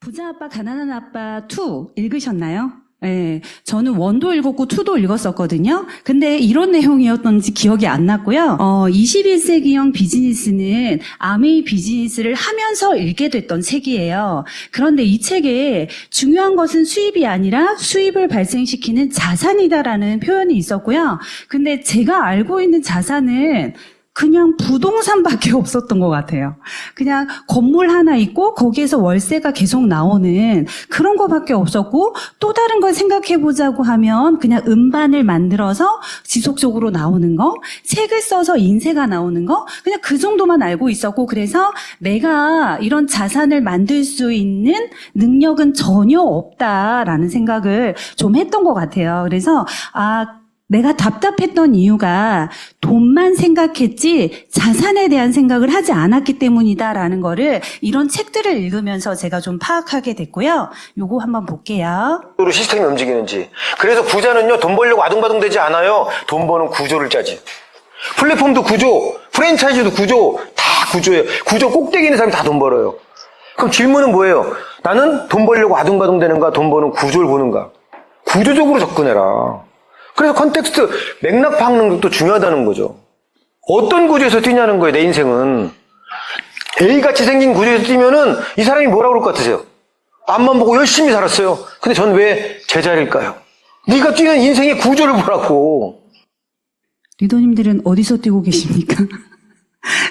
부자 아빠 가난한 아빠 2 읽으셨나요? 네, 저는 1도 읽었고 2도 읽었었거든요. 근데 이런 내용이었던지 기억이 안 났고요. 21세기형 비즈니스는 아메이 비즈니스를 하면서 읽게 됐던 책이에요. 그런데 이 책에 중요한 것은 수입이 아니라 수입을 발생시키는 자산이다라는 표현이 있었고요. 근데 제가 알고 있는 자산은 그냥 부동산밖에 없었던 것 같아요. 그냥 건물 하나 있고 거기에서 월세가 계속 나오는 그런 거밖에 없었고, 또 다른 걸 생각해보자고 하면 그냥 음반을 만들어서 지속적으로 나오는 거, 책을 써서 인쇄가 나오는 거, 그냥 그 정도만 알고 있었고, 그래서 내가 이런 자산을 만들 수 있는 능력은 전혀 없다라는 생각을 좀 했던 것 같아요. 그래서 내가 답답했던 이유가 돈만 생각했지 자산에 대한 생각을 하지 않았기 때문이다라는 거를 이런 책들을 읽으면서 제가 좀 파악하게 됐고요. 요거 한번 볼게요. 시스템이 움직이는지. 그래서 부자는요, 돈 벌려고 아둥바둥 되지 않아요. 돈 버는 구조를 짜지. 플랫폼도 구조, 프랜차이즈도 구조, 다 구조예요. 구조 꼭대기 있는 사람이 다 돈 벌어요. 그럼 질문은 뭐예요? 나는 돈 벌려고 아둥바둥 되는가, 돈 버는 구조를 보는가? 구조적으로 접근해라. 그래서 컨텍스트, 맥락 파악는 것도 중요하다는 거죠. 어떤 구조에서 뛰냐는 거예요, 내 인생은. A같이 생긴 구조에서 뛰면은 이 사람이 뭐라고 그럴 것 같으세요? 앞만 보고 열심히 살았어요. 근데 전 왜 제자리일까요? 네가 뛰는 인생의 구조를 보라고. 리더님들은 어디서 뛰고 계십니까?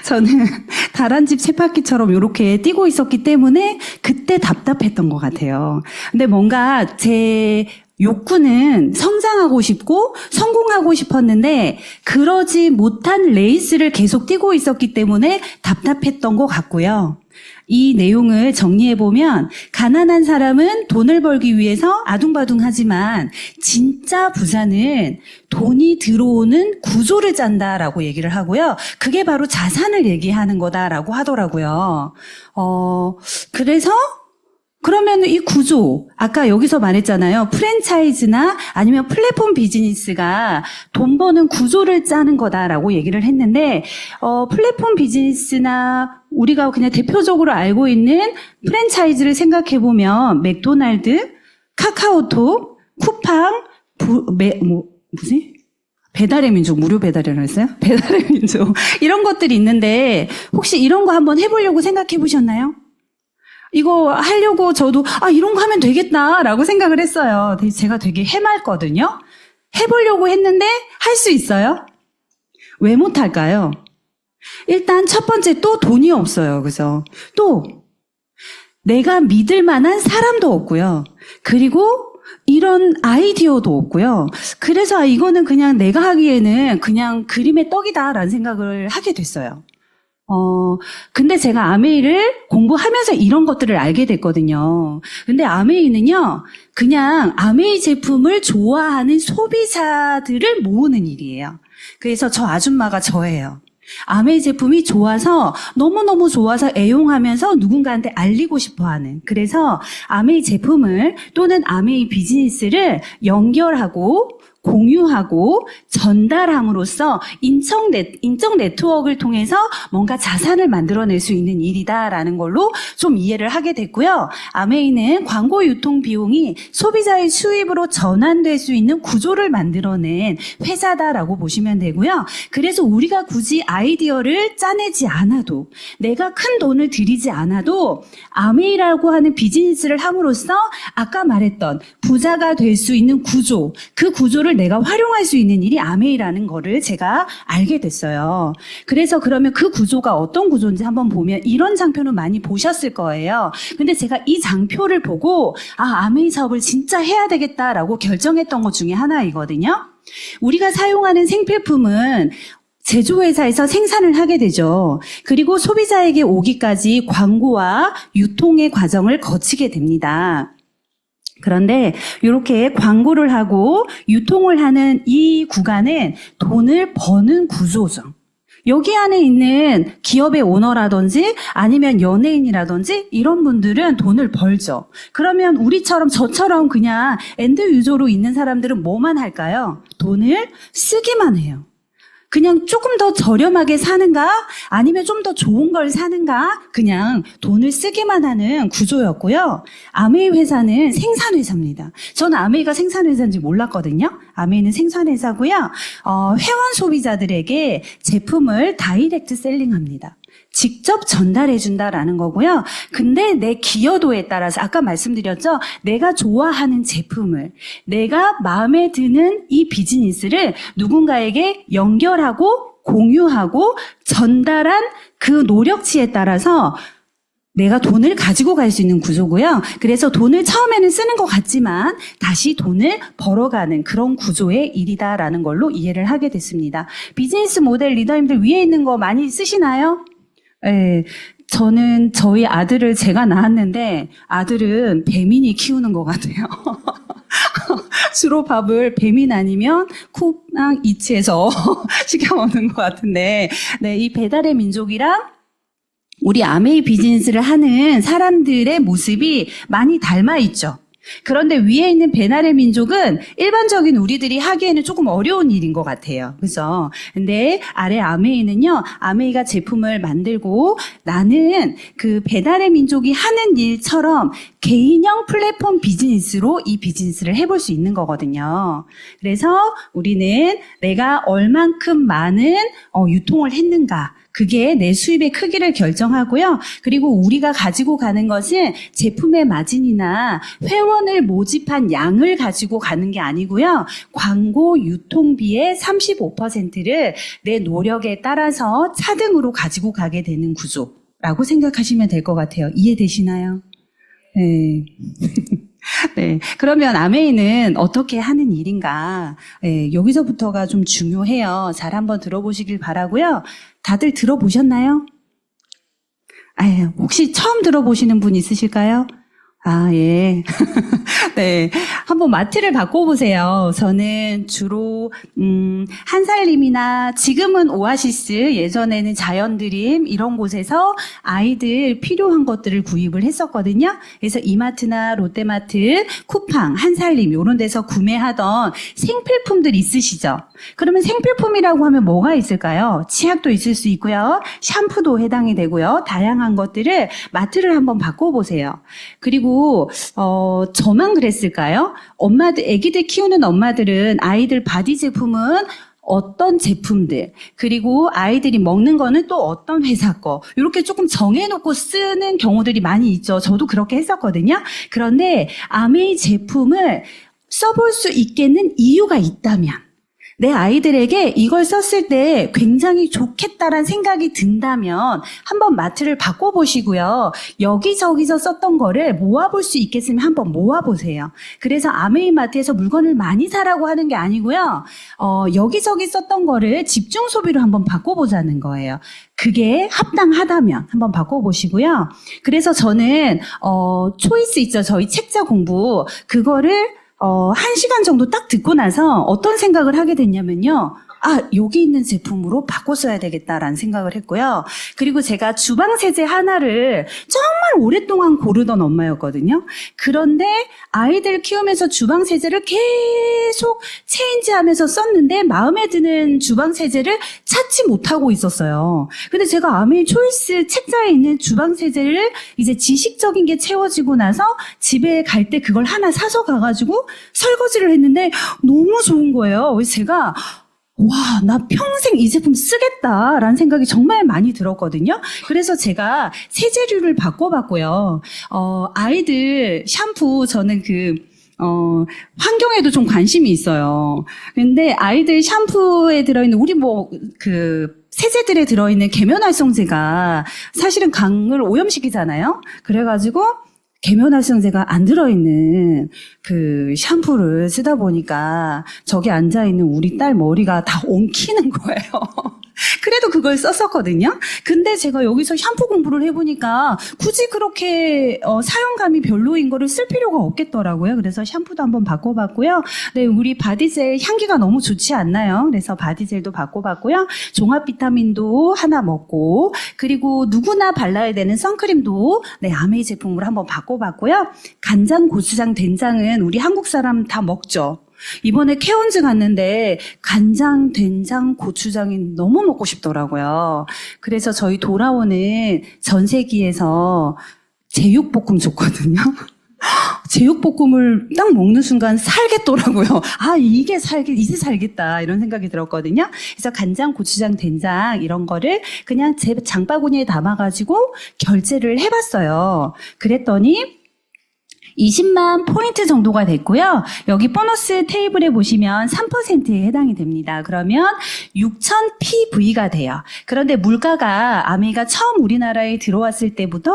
저는 다람쥐 쳇바퀴처럼 이렇게 뛰고 있었기 때문에 그때 답답했던 것 같아요. 근데 뭔가 제 욕구는 성장하고 싶고 성공하고 싶었는데 그러지 못한 레이스를 계속 뛰고 있었기 때문에 답답했던 것 같고요. 이 내용을 정리해보면 가난한 사람은 돈을 벌기 위해서 아둥바둥하지만 진짜 부자는 돈이 들어오는 구조를 짠다라고 얘기를 하고요. 그게 바로 자산을 얘기하는 거다라고 하더라고요. 그래서 그러면 이 구조, 아까 여기서 말했잖아요. 프랜차이즈나 아니면 플랫폼 비즈니스가 돈 버는 구조를 짜는 거다라고 얘기를 했는데, 플랫폼 비즈니스나 우리가 그냥 대표적으로 알고 있는 프랜차이즈를 생각해보면, 맥도날드, 카카오톡, 쿠팡, 배달의 민족, 무료 배달이라고 했어요? 배달의 민족. 이런 것들이 있는데, 혹시 이런 거 한번 해보려고 생각해 보셨나요? 이거 하려고 저도 이런 거 하면 되겠다라고 생각을 했어요. 제가 되게 해맑거든요. 해보려고 했는데 할 수 있어요? 왜 못할까요? 일단 첫 번째 또 돈이 없어요. 그죠? 또 내가 믿을 만한 사람도 없고요. 그리고 이런 아이디어도 없고요. 그래서 이거는 그냥 내가 하기에는 그냥 그림의 떡이다라는 생각을 하게 됐어요. 근데 제가 아메이를 공부하면서 이런 것들을 알게 됐거든요. 근데 아메이는요, 그냥 아메이 제품을 좋아하는 소비자들을 모으는 일이에요. 그래서 저 아줌마가 저예요. 아메이 제품이 좋아서, 너무너무 좋아서 애용하면서 누군가한테 알리고 싶어 하는. 그래서 아메이 제품을 또는 아메이 비즈니스를 연결하고, 공유하고 전달함으로써 인적 네트워크를 통해서 뭔가 자산을 만들어낼 수 있는 일이다라는 걸로 좀 이해를 하게 됐고요. 아메이는 광고 유통 비용이 소비자의 수입으로 전환될 수 있는 구조를 만들어낸 회사다라고 보시면 되고요. 그래서 우리가 굳이 아이디어를 짜내지 않아도, 내가 큰 돈을 들이지 않아도 아메이라고 하는 비즈니스를 함으로써 아까 말했던 부자가 될 수 있는 구조, 그 구조를 내가 활용할 수 있는 일이 아메이라는 거를 제가 알게 됐어요. 그래서 그러면 그 구조가 어떤 구조인지 한번 보면 이런 장표는 많이 보셨을 거예요. 근데 제가 이 장표를 보고 아메이 사업을 진짜 해야 되겠다라고 결정했던 것 중에 하나이거든요. 우리가 사용하는 생필품은 제조회사에서 생산을 하게 되죠. 그리고 소비자에게 오기까지 광고와 유통의 과정을 거치게 됩니다. 그런데 이렇게 광고를 하고 유통을 하는 이 구간은 돈을 버는 구조죠. 여기 안에 있는 기업의 오너라든지 아니면 연예인이라든지 이런 분들은 돈을 벌죠. 그러면 우리처럼 저처럼 그냥 엔드 유저로 있는 사람들은 뭐만 할까요? 돈을 쓰기만 해요. 그냥 조금 더 저렴하게 사는가? 아니면 좀 더 좋은 걸 사는가? 그냥 돈을 쓰기만 하는 구조였고요. 아메이 회사는 생산회사입니다. 저는 아메이가 생산회사인지 몰랐거든요. 아메이는 생산회사고요. 회원 소비자들에게 제품을 다이렉트 셀링합니다. 직접 전달해준다라는 거고요. 근데 내 기여도에 따라서 아까 말씀드렸죠. 내가 좋아하는 제품을, 내가 마음에 드는 이 비즈니스를 누군가에게 연결하고 공유하고 전달한 그 노력치에 따라서 내가 돈을 가지고 갈 수 있는 구조고요. 그래서 돈을 처음에는 쓰는 것 같지만 다시 돈을 벌어가는 그런 구조의 일이다라는 걸로 이해를 하게 됐습니다. 비즈니스 모델 리더님들 위에 있는 거 많이 쓰시나요? 네, 저는 저희 아들을 제가 낳았는데 아들은 배민이 키우는 것 같아요. 주로 밥을 배민 아니면 쿠팡 이츠에서 시켜 먹는 것 같은데, 네, 이 배달의 민족이랑 우리 아메이 비즈니스를 하는 사람들의 모습이 많이 닮아 있죠. 그런데 위에 있는 배달의 민족은 일반적인 우리들이 하기에는 조금 어려운 일인 것 같아요. 그죠? 근데 아래 아메이는요, 아메이가 제품을 만들고 나는 그 배달의 민족이 하는 일처럼 개인형 플랫폼 비즈니스로 이 비즈니스를 해볼 수 있는 거거든요. 그래서 우리는 내가 얼만큼 많은 유통을 했는가, 그게 내 수입의 크기를 결정하고요. 그리고 우리가 가지고 가는 것은 제품의 마진이나 회원을 모집한 양을 가지고 가는 게 아니고요. 광고 유통비의 35%를 내 노력에 따라서 차등으로 가지고 가게 되는 구조라고 생각하시면 될 것 같아요. 이해되시나요? 네. 네. 그러면 아메이는 어떻게 하는 일인가? 네, 여기서부터가 좀 중요해요. 잘 한번 들어보시길 바라고요. 다들 들어보셨나요? 혹시 처음 들어보시는 분 있으실까요? 예. 네. 한번 마트를 바꿔보세요. 저는 주로, 한살림이나 지금은 오아시스, 예전에는 자연드림, 이런 곳에서 아이들 필요한 것들을 구입을 했었거든요. 그래서 이마트나 롯데마트, 쿠팡, 한살림, 이런 데서 구매하던 생필품들 있으시죠? 그러면 생필품이라고 하면 뭐가 있을까요? 치약도 있을 수 있고요. 샴푸도 해당이 되고요. 다양한 것들을 마트를 한번 바꿔보세요. 그리고 저만 그랬을까요? 아기들 키우는 엄마들은 아이들 바디 제품은 어떤 제품들, 그리고 아이들이 먹는 거는 또 어떤 회사 거, 이렇게 조금 정해놓고 쓰는 경우들이 많이 있죠. 저도 그렇게 했었거든요. 그런데 아메이 제품을 써볼 수 있겠는 이유가 있다면, 내 아이들에게 이걸 썼을 때 굉장히 좋겠다라는 생각이 든다면 한번 마트를 바꿔보시고요. 여기저기서 썼던 거를 모아볼 수 있겠으면 한번 모아보세요. 그래서 아메이 마트에서 물건을 많이 사라고 하는 게 아니고요. 여기저기 썼던 거를 집중 소비로 한번 바꿔보자는 거예요. 그게 합당하다면 한번 바꿔보시고요. 그래서 저는 초이스 있죠. 저희 책자 공부. 그거를 1시간 정도 딱 듣고 나서 어떤 생각을 하게 됐냐면요. 여기 있는 제품으로 바꿔 써야 되겠다라는 생각을 했고요. 그리고 제가 주방 세제 하나를 정말 오랫동안 고르던 엄마였거든요. 그런데 아이들 키우면서 주방 세제를 계속 체인지하면서 썼는데 마음에 드는 주방 세제를 찾지 못하고 있었어요. 근데 제가 아메이 초이스 책자에 있는 주방 세제를 이제 지식적인 게 채워지고 나서 집에 갈 때 그걸 하나 사서 가가지고 설거지를 했는데 너무 좋은 거예요. 그래서 제가 나 평생 이 제품 쓰겠다라는 생각이 정말 많이 들었거든요. 그래서 제가 세제류를 바꿔봤고요. 아이들 샴푸, 저는 환경에도 좀 관심이 있어요. 근데 아이들 샴푸에 들어있는, 세제들에 들어있는 계면활성제가 사실은 강을 오염시키잖아요. 그래가지고, 계면활성제가 안 들어있는 샴푸를 쓰다 보니까 저기 앉아있는 우리 딸 머리가 다 엉키는 거예요. 그래도 그걸 썼었거든요. 근데 제가 여기서 샴푸 공부를 해보니까 굳이 그렇게 사용감이 별로인 거를 쓸 필요가 없겠더라고요. 그래서 샴푸도 한번 바꿔봤고요. 네, 우리 바디젤 향기가 너무 좋지 않나요? 그래서 바디젤도 바꿔봤고요. 종합 비타민도 하나 먹고, 그리고 누구나 발라야 되는 선크림도 아메이 제품으로 한번 바꿔봤고요. 간장, 고추장, 된장은 우리 한국 사람 다 먹죠. 이번에 케언즈 갔는데 간장, 된장, 고추장이 너무 먹고 싶더라고요. 그래서 저희 돌아오는 전세기에서 제육볶음 줬거든요. 제육볶음을 딱 먹는 순간 살겠더라고요. 이제 살겠다 이런 생각이 들었거든요. 그래서 간장, 고추장, 된장 이런 거를 그냥 제 장바구니에 담아가지고 결제를 해봤어요. 그랬더니 20만 포인트 정도가 됐고요. 여기 보너스 테이블에 보시면 3%에 해당이 됩니다. 그러면 6,000PV가 돼요. 그런데 물가가 아메이가 처음 우리나라에 들어왔을 때보다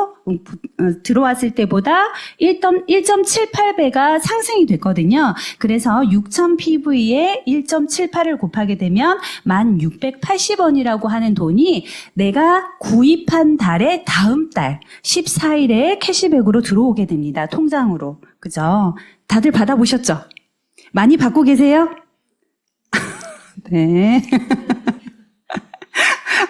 1.78배가 상승이 됐거든요. 그래서 6,000PV에 1.78을 곱하게 되면 1,680원이라고 하는 돈이 내가 구입한 달의 다음 달 14일에 캐시백으로 들어오게 됩니다. 통장으로. 그죠? 다들 받아보셨죠? 많이 받고 계세요? 네.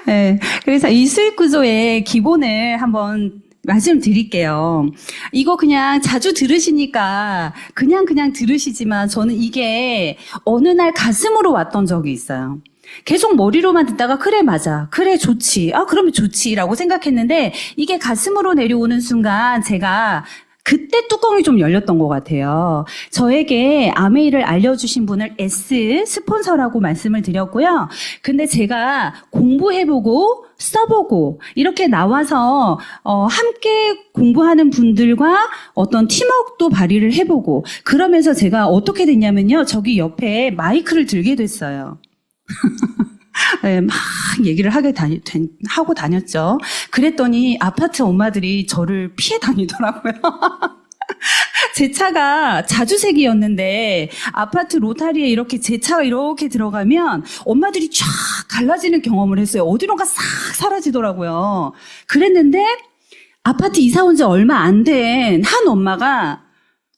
네. 그래서 이 수익 구조의 기본을 한번 말씀드릴게요. 이거 그냥 자주 들으시니까 그냥 들으시지만 저는 이게 어느 날 가슴으로 왔던 적이 있어요. 계속 머리로만 듣다가 그래 맞아, 그래 좋지, 그러면 좋지라고 생각했는데 이게 가슴으로 내려오는 순간 제가 그때 뚜껑이 좀 열렸던 것 같아요. 저에게 아메이를 알려주신 분을 S 스폰서라고 말씀을 드렸고요. 근데 제가 공부해보고 써보고 이렇게 나와서 함께 공부하는 분들과 어떤 팀워크도 발휘를 해보고 그러면서 제가 어떻게 됐냐면요. 저기 옆에 마이크를 들게 됐어요. 네, 막 얘기를 하고 다녔죠. 그랬더니 아파트 엄마들이 저를 피해 다니더라고요. 제 차가 자주색이었는데 아파트 로타리에 이렇게 제 차가 이렇게 들어가면 엄마들이 쫙 갈라지는 경험을 했어요. 어디론가 싹 사라지더라고요. 그랬는데 아파트 이사 온 지 얼마 안 된 한 엄마가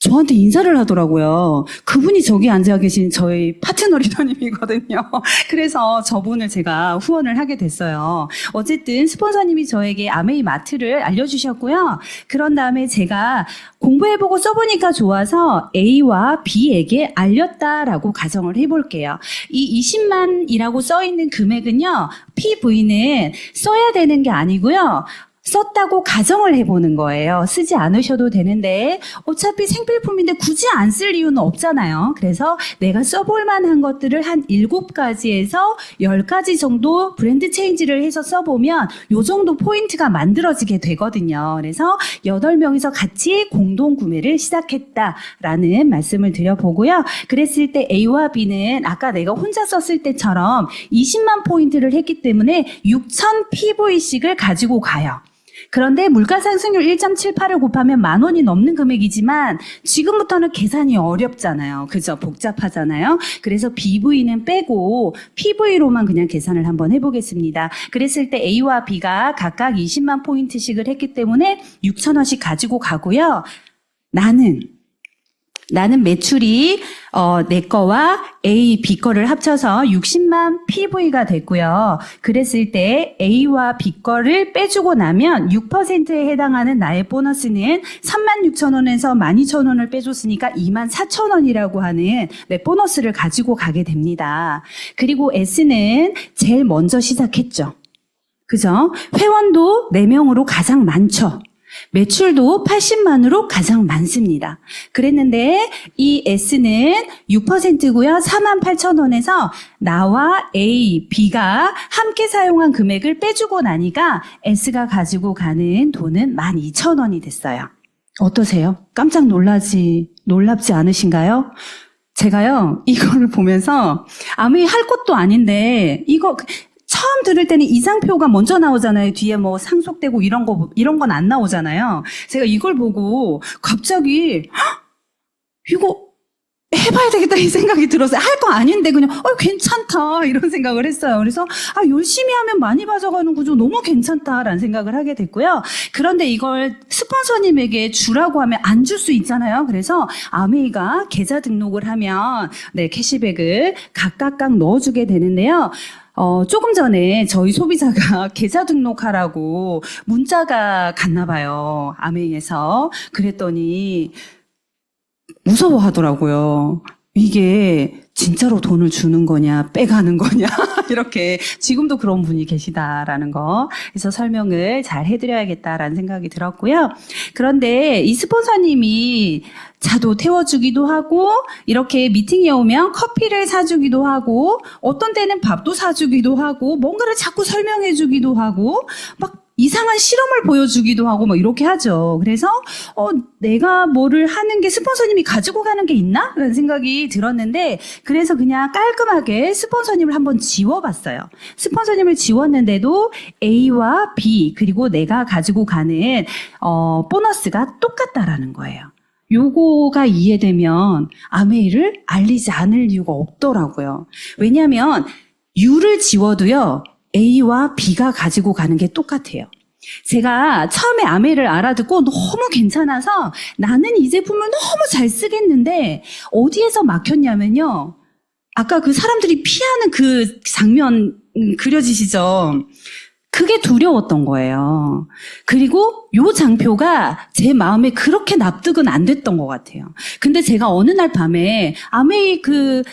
저한테 인사를 하더라고요. 그분이 저기 앉아 계신 저희 파트너 리더님이거든요. 그래서 저분을 제가 후원을 하게 됐어요. 어쨌든 스폰서님이 저에게 아메이 마트를 알려주셨고요. 그런 다음에 제가 공부해보고 써보니까 좋아서 A와 B에게 알렸다라고 가정을 해볼게요. 이 20만이라고 써있는 금액은요. PV는 써야 되는 게 아니고요. 썼다고 가정을 해보는 거예요. 쓰지 않으셔도 되는데 어차피 생필품인데 굳이 안 쓸 이유는 없잖아요. 그래서 내가 써볼 만한 것들을 한 7가지에서 10가지 정도 브랜드 체인지를 해서 써보면 요 정도 포인트가 만들어지게 되거든요. 그래서 8명이서 같이 공동 구매를 시작했다라는 말씀을 드려보고요. 그랬을 때 A와 B는 아까 내가 혼자 썼을 때처럼 20만 포인트를 했기 때문에 6,000 PV씩을 가지고 가요. 그런데 물가상승률 1.78을 곱하면 10,000원이 넘는 금액이지만 지금부터는 계산이 어렵잖아요. 그죠? 복잡하잖아요. 그래서 BV는 빼고 PV로만 그냥 계산을 한번 해보겠습니다. 그랬을 때 A와 B가 각각 20만 포인트씩을 했기 때문에 6,000원씩 가지고 가고요. 나는 매출이 내 거와 A, B 거를 합쳐서 60만 PV가 됐고요. 그랬을 때 A와 B 거를 빼주고 나면 6%에 해당하는 나의 보너스는 36,000원에서 12,000원을 빼줬으니까 24,000원이라고 하는 내 보너스를 가지고 가게 됩니다. 그리고 S는 제일 먼저 시작했죠. 그죠? 회원도 4명으로 가장 많죠. 매출도 80만으로 가장 많습니다. 그랬는데 이 S는 6%고요. 48,000원에서 나와 A, B가 함께 사용한 금액을 빼주고 나니까 S가 가지고 가는 돈은 12,000원이 됐어요. 어떠세요? 깜짝 놀랍지 않으신가요? 제가요, 이거를 보면서 아무 할 것도 아닌데 이거 처음 들을 때는 이상표가 먼저 나오잖아요. 뒤에 뭐 상속되고 이런 건 안 나오잖아요. 제가 이걸 보고 갑자기 이거 해봐야 되겠다 이 생각이 들었어요. 할 거 아닌데 그냥 괜찮다 이런 생각을 했어요. 그래서 열심히 하면 많이 가져가는 구조 너무 괜찮다라는 생각을 하게 됐고요. 그런데 이걸 스폰서님에게 주라고 하면 안 줄 수 있잖아요. 그래서 아메이가 계좌 등록을 하면 캐시백을 각각 넣어주게 되는데요. 조금 전에 저희 소비자가 계좌 등록하라고 문자가 갔나 봐요. 아메이에서. 그랬더니 무서워하더라고요. 이게 진짜로 돈을 주는 거냐, 빼가는 거냐, 이렇게 지금도 그런 분이 계시다라는 거. 그래서 설명을 잘 해드려야겠다라는 생각이 들었고요. 그런데 이 스폰서님이 차도 태워주기도 하고, 이렇게 미팅에 오면 커피를 사주기도 하고, 어떤 때는 밥도 사주기도 하고, 뭔가를 자꾸 설명해주기도 하고, 막 이상한 실험을 보여주기도 하고 뭐 이렇게 하죠. 그래서 내가 뭐를 하는 게 스폰서님이 가지고 가는 게 있나? 라는 생각이 들었는데 그래서 그냥 깔끔하게 스폰서님을 한번 지워봤어요. 스폰서님을 지웠는데도 A와 B 그리고 내가 가지고 가는 보너스가 똑같다라는 거예요. 요거가 이해되면 아메이를 알리지 않을 이유가 없더라고요. 왜냐하면 U를 지워도요. A와 B가 가지고 가는 게 똑같아요. 제가 처음에 아메이를 알아듣고 너무 괜찮아서 나는 이 제품을 너무 잘 쓰겠는데 어디에서 막혔냐면요. 아까 그 사람들이 피하는 그 장면 그려지시죠? 그 그게 두려웠던 거예요. 그리고 요 장표가 제 마음에 그렇게 납득은 안 됐던 것 같아요. 근데 제가 어느 날 밤에 아메이를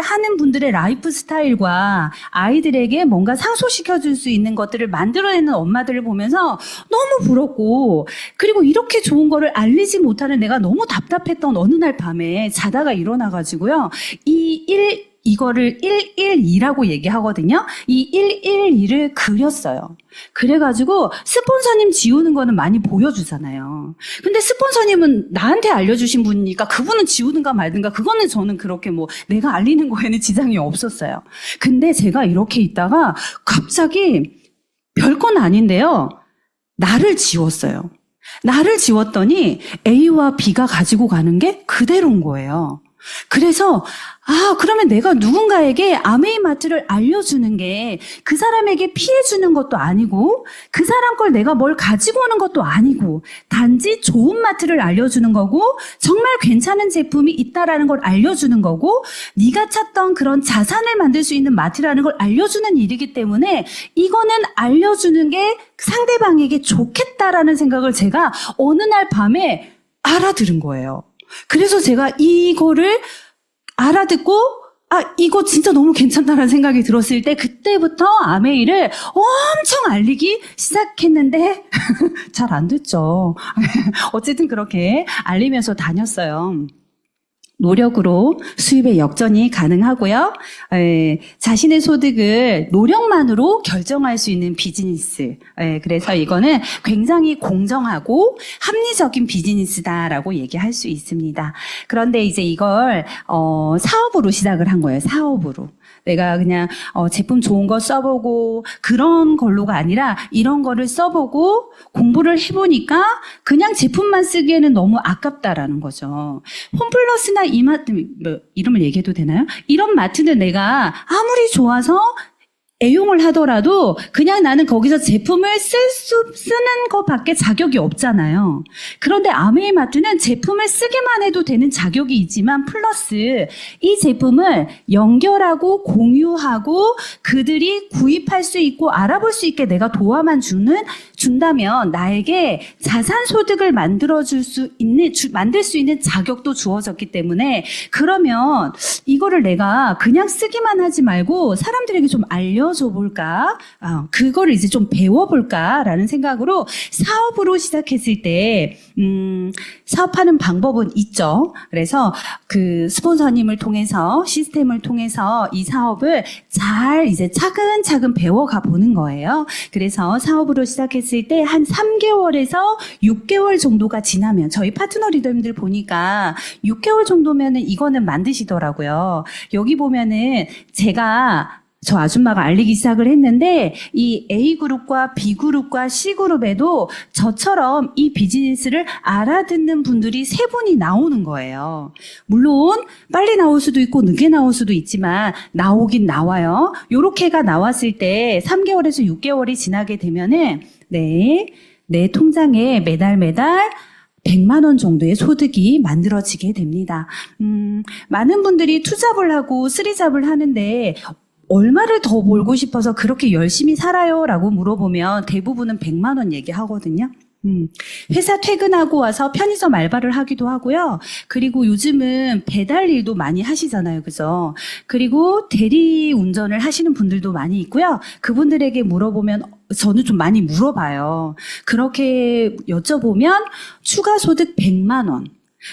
하는 분들의 라이프 스타일과 아이들에게 뭔가 상소시켜줄 수 있는 것들을 만들어내는 엄마들을 보면서 너무 부럽고, 그리고 이렇게 좋은 거를 알리지 못하는 내가 너무 답답했던 어느 날 밤에 자다가 일어나가지고요. 이거를 112라고 얘기하거든요. 이 112를 그렸어요. 그래가지고 스폰서님 지우는 거는 많이 보여주잖아요. 근데 스폰서님은 나한테 알려주신 분이니까 그분은 지우든가 말든가, 그거는 저는 그렇게 뭐 내가 알리는 거에는 지장이 없었어요. 근데 제가 이렇게 있다가 갑자기 별건 아닌데요. 나를 지웠어요. 나를 지웠더니 A와 B가 가지고 가는 게 그대로인 거예요. 그래서 그러면 내가 누군가에게 아메이마트를 알려주는 게 그 사람에게 피해 주는 것도 아니고 그 사람 걸 내가 뭘 가지고 오는 것도 아니고 단지 좋은 마트를 알려주는 거고 정말 괜찮은 제품이 있다라는 걸 알려주는 거고 네가 찾던 그런 자산을 만들 수 있는 마트라는 걸 알려주는 일이기 때문에 이거는 알려주는 게 상대방에게 좋겠다라는 생각을 제가 어느 날 밤에 알아들은 거예요. 그래서 제가 이거를 알아듣고 이거 진짜 너무 괜찮다라는 생각이 들었을 때 그때부터 아메이를 엄청 알리기 시작했는데 잘 안 됐죠. 어쨌든 그렇게 알리면서 다녔어요. 노력으로 수입의 역전이 가능하고요. 자신의 소득을 노력만으로 결정할 수 있는 비즈니스. 그래서 이거는 굉장히 공정하고 합리적인 비즈니스다라고 얘기할 수 있습니다. 그런데 이제 이걸 사업으로 시작을 한 거예요. 사업으로. 내가 그냥 제품 좋은 거 써보고 그런 걸로가 아니라 이런 거를 써보고 공부를 해보니까 그냥 제품만 쓰기에는 너무 아깝다라는 거죠. 홈플러스나 이마트, 이름을 얘기해도 되나요? 이런 마트는 내가 아무리 좋아서 애용을 하더라도 그냥 나는 거기서 제품을 쓰는 것밖에 자격이 없잖아요. 그런데 아메이마트는 제품을 쓰기만 해도 되는 자격이 있지만 플러스 이 제품을 연결하고 공유하고 그들이 구입할 수 있고 알아볼 수 있게 내가 도와만 준다면 나에게 자산 소득을 만들 수 있는 자격도 주어졌기 때문에 그러면 이거를 내가 그냥 쓰기만 하지 말고 사람들에게 좀 알려줘 볼까? 그거를 이제 좀 배워볼까라는 생각으로 사업으로 시작했을 때, 사업하는 방법은 있죠. 그래서 그 스폰서님을 통해서, 시스템을 통해서 이 사업을 잘 이제 차근차근 배워가 보는 거예요. 그래서 사업으로 시작했을 때 한 3개월에서 6개월 정도가 지나면, 저희 파트너 리더님들 보니까 6개월 정도면은 이거는 만드시더라고요. 여기 보면은 저 아줌마가 알리기 시작을 했는데 이 A그룹과 B그룹과 C그룹에도 저처럼 이 비즈니스를 알아듣는 분들이 3분이 나오는 거예요. 물론 빨리 나올 수도 있고 늦게 나올 수도 있지만 나오긴 나와요. 요렇게가 나왔을 때 3개월에서 6개월이 지나게 되면은 내 통장에 매달 100만 원 정도의 소득이 만들어지게 됩니다. 많은 분들이 투잡을 하고 쓰리잡을 하는데 얼마를 더 벌고 싶어서 그렇게 열심히 살아요? 라고 물어보면 대부분은 100만 원 얘기하거든요. 회사 퇴근하고 와서 편의점 알바를 하기도 하고요. 그리고 요즘은 배달 일도 많이 하시잖아요. 그죠? 그리고 대리 운전을 하시는 분들도 많이 있고요. 그분들에게 물어보면 저는 좀 많이 물어봐요. 그렇게 여쭤보면 추가 소득 100만 원.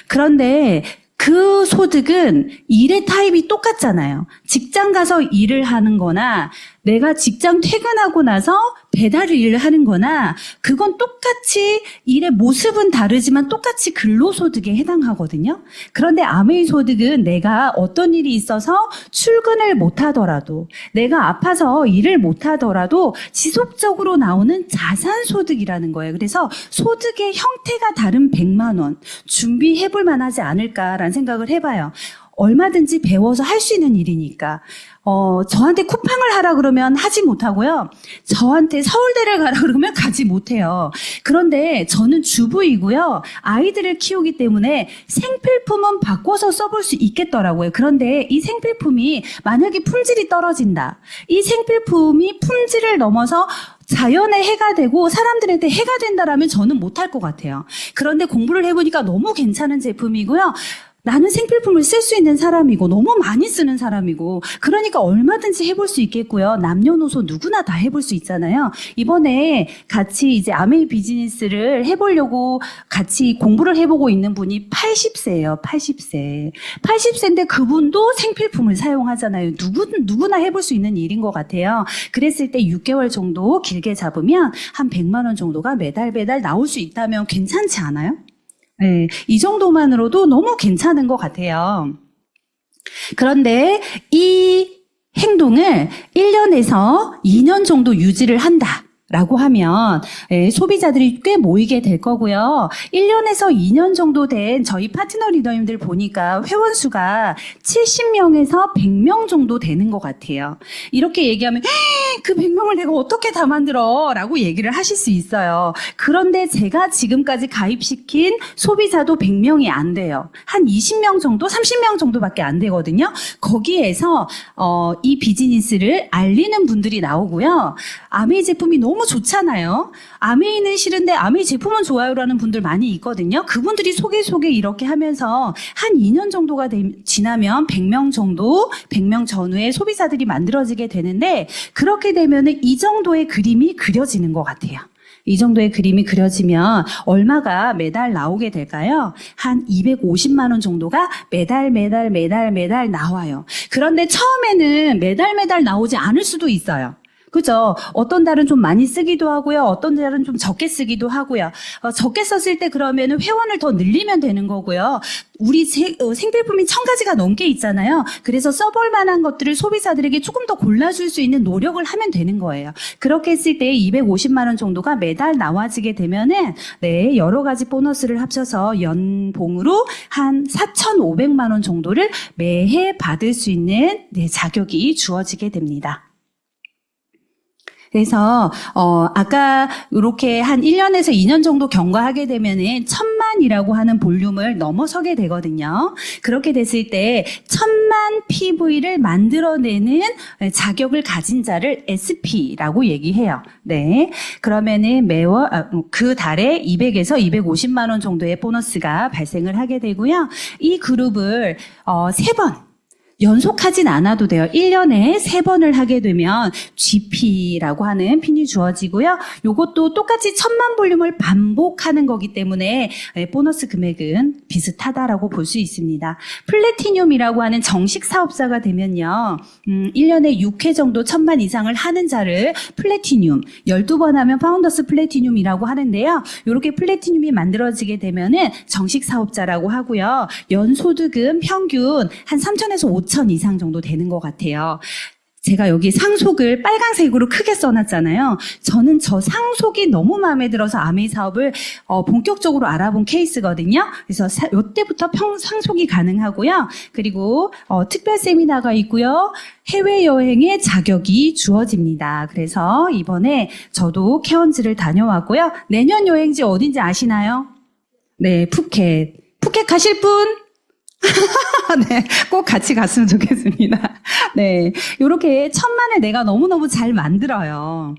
그런데 그 소득은 일의 타입이 똑같잖아요. 직장 가서 일을 하는 거나 내가 직장 퇴근하고 나서 배달 일을 하는 거나 그건 똑같이 일의 모습은 다르지만 똑같이 근로소득에 해당하거든요. 그런데 아메이 소득은 내가 어떤 일이 있어서 출근을 못하더라도 내가 아파서 일을 못하더라도 지속적으로 나오는 자산소득이라는 거예요. 그래서 소득의 형태가 다른 100만 원 준비해볼 만하지 않을까라는 생각을 해봐요. 얼마든지 배워서 할 수 있는 일이니까. 저한테 쿠팡을 하라 그러면 하지 못하고요. 저한테 서울대를 가라 그러면 가지 못해요. 그런데 저는 주부이고요. 아이들을 키우기 때문에 생필품은 바꿔서 써볼 수 있겠더라고요. 그런데 이 생필품이 만약에 품질이 떨어진다. 이 생필품이 품질을 넘어서 자연에 해가 되고 사람들한테 해가 된다라면 저는 못할 것 같아요. 그런데 공부를 해보니까 너무 괜찮은 제품이고요. 나는 생필품을 쓸 수 있는 사람이고 너무 많이 쓰는 사람이고 그러니까 얼마든지 해볼 수 있겠고요. 남녀노소 누구나 다 해볼 수 있잖아요. 이번에 같이 이제 아메이 비즈니스를 해보려고 같이 공부를 해보고 있는 분이 80세예요. 80세. 80세인데 그분도 생필품을 사용하잖아요. 누구나 해볼 수 있는 일인 것 같아요. 그랬을 때 6개월 정도 길게 잡으면 한 100만 원 정도가 매달 나올 수 있다면 괜찮지 않아요? 네, 이 정도만으로도 너무 괜찮은 것 같아요. 그런데 이 행동을 1년에서 2년 정도 유지를 한다. 라고 하면 소비자들이 꽤 모이게 될 거고요. 1년에서 2년 정도 된 저희 파트너 리더님들 보니까 회원 수가 70명에서 100명 정도 되는 것 같아요. 이렇게 얘기하면 그 100명을 내가 어떻게 다 만들어? 라고 얘기를 하실 수 있어요. 그런데 제가 지금까지 가입시킨 소비자도 100명이 안 돼요. 한 20명 정도, 30명 정도밖에 안 되거든요. 거기에서 이 비즈니스를 알리는 분들이 나오고요. 아메이 제품이 너무 좋잖아요. 아메이는 싫은데 아메이 제품은 좋아요라는 분들 많이 있거든요. 그분들이 소개 이렇게 하면서 한 2년 정도가 지나면 100명 정도, 100명 전후의 소비자들이 만들어지게 되는데 그렇게 되면 이 정도의 그림이 그려지는 것 같아요. 이 정도의 그림이 그려지면 얼마가 매달 나오게 될까요? 한 250만 원 정도가 매달 나와요. 그런데 처음에는 매달 나오지 않을 수도 있어요. 그죠? 어떤 달은 좀 많이 쓰기도 하고요. 어떤 달은 좀 적게 쓰기도 하고요. 적게 썼을 때 그러면 회원을 더 늘리면 되는 거고요. 우리 생필품이 1000가지가 넘게 있잖아요. 그래서 써볼 만한 것들을 소비자들에게 조금 더 골라줄 수 있는 노력을 하면 되는 거예요. 그렇게 했을 때 250만 원 정도가 매달 나와지게 되면은 네, 여러 가지 보너스를 합쳐서 연봉으로 한 4,500만 원 정도를 매해 받을 수 있는 네, 자격이 주어지게 됩니다. 그래서 아까 이렇게 한 1년에서 2년 정도 경과하게 되면은 1000만이라고 하는 볼륨을 넘어서게 되거든요. 그렇게 됐을 때 1000만 PV를 만들어내는 자격을 가진 자를 SP라고 얘기해요. 네. 그러면은 매월 그 달에 200에서 250만 원 정도의 보너스가 발생을 하게 되고요. 이 그룹을 3번 연속하진 않아도 돼요. 1년에 3번을 하게 되면 GP라고 하는 핀이 주어지고요. 요것도 똑같이 1000만 볼륨을 반복하는 거기 때문에 보너스 금액은 비슷하다라고 볼 수 있습니다. 플래티늄이라고 하는 정식 사업자가 되면요. 1년에 6회 정도 1000만 이상을 하는 자를 플래티늄, 12번 하면 파운더스 플래티늄이라고 하는데요. 이렇게 플래티늄이 만들어지게 되면은 정식 사업자라고 하고요. 연소득은 평균 한 3,000에서 5,000 이상 정도 되는 것 같아요. 제가 여기 상속을 빨간색으로 크게 써놨잖아요. 저는 저 상속이 너무 마음에 들어서 아메이 사업을 본격적으로 알아본 케이스거든요. 그래서 이때부터 상속이 가능하고요. 그리고 특별 세미나가 있고요. 해외여행의 자격이 주어집니다. 그래서 이번에 저도 케언즈를 다녀왔고요. 내년 여행지 어딘지 아시나요? 네, 푸켓. 푸켓 가실 분? 네, 꼭 같이 갔으면 좋겠습니다. 네, 요렇게 1000만을 내가 너무너무 잘 만들어요.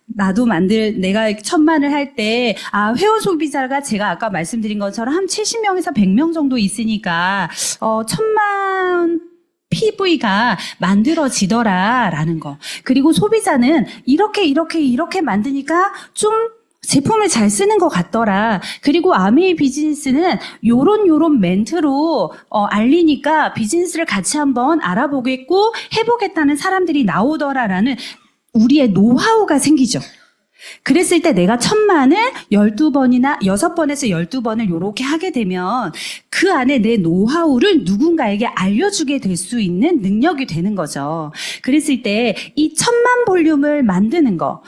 내가 1000만을 할 때, 회원 소비자가 제가 아까 말씀드린 것처럼 한 70명에서 100명 정도 있으니까, 1000만 PV가 만들어지더라라는 거. 그리고 소비자는 이렇게 만드니까 좀 제품을 잘 쓰는 것 같더라. 그리고 아메이 비즈니스는 요런 멘트로 알리니까 비즈니스를 같이 한번 알아보겠고 해보겠다는 사람들이 나오더라라는 우리의 노하우가 생기죠. 그랬을 때 내가 1000만을 12번이나 6번에서 12번을 요렇게 하게 되면 그 안에 내 노하우를 누군가에게 알려주게 될 수 있는 능력이 되는 거죠. 그랬을 때 이 1000만 볼륨을 만드는 거,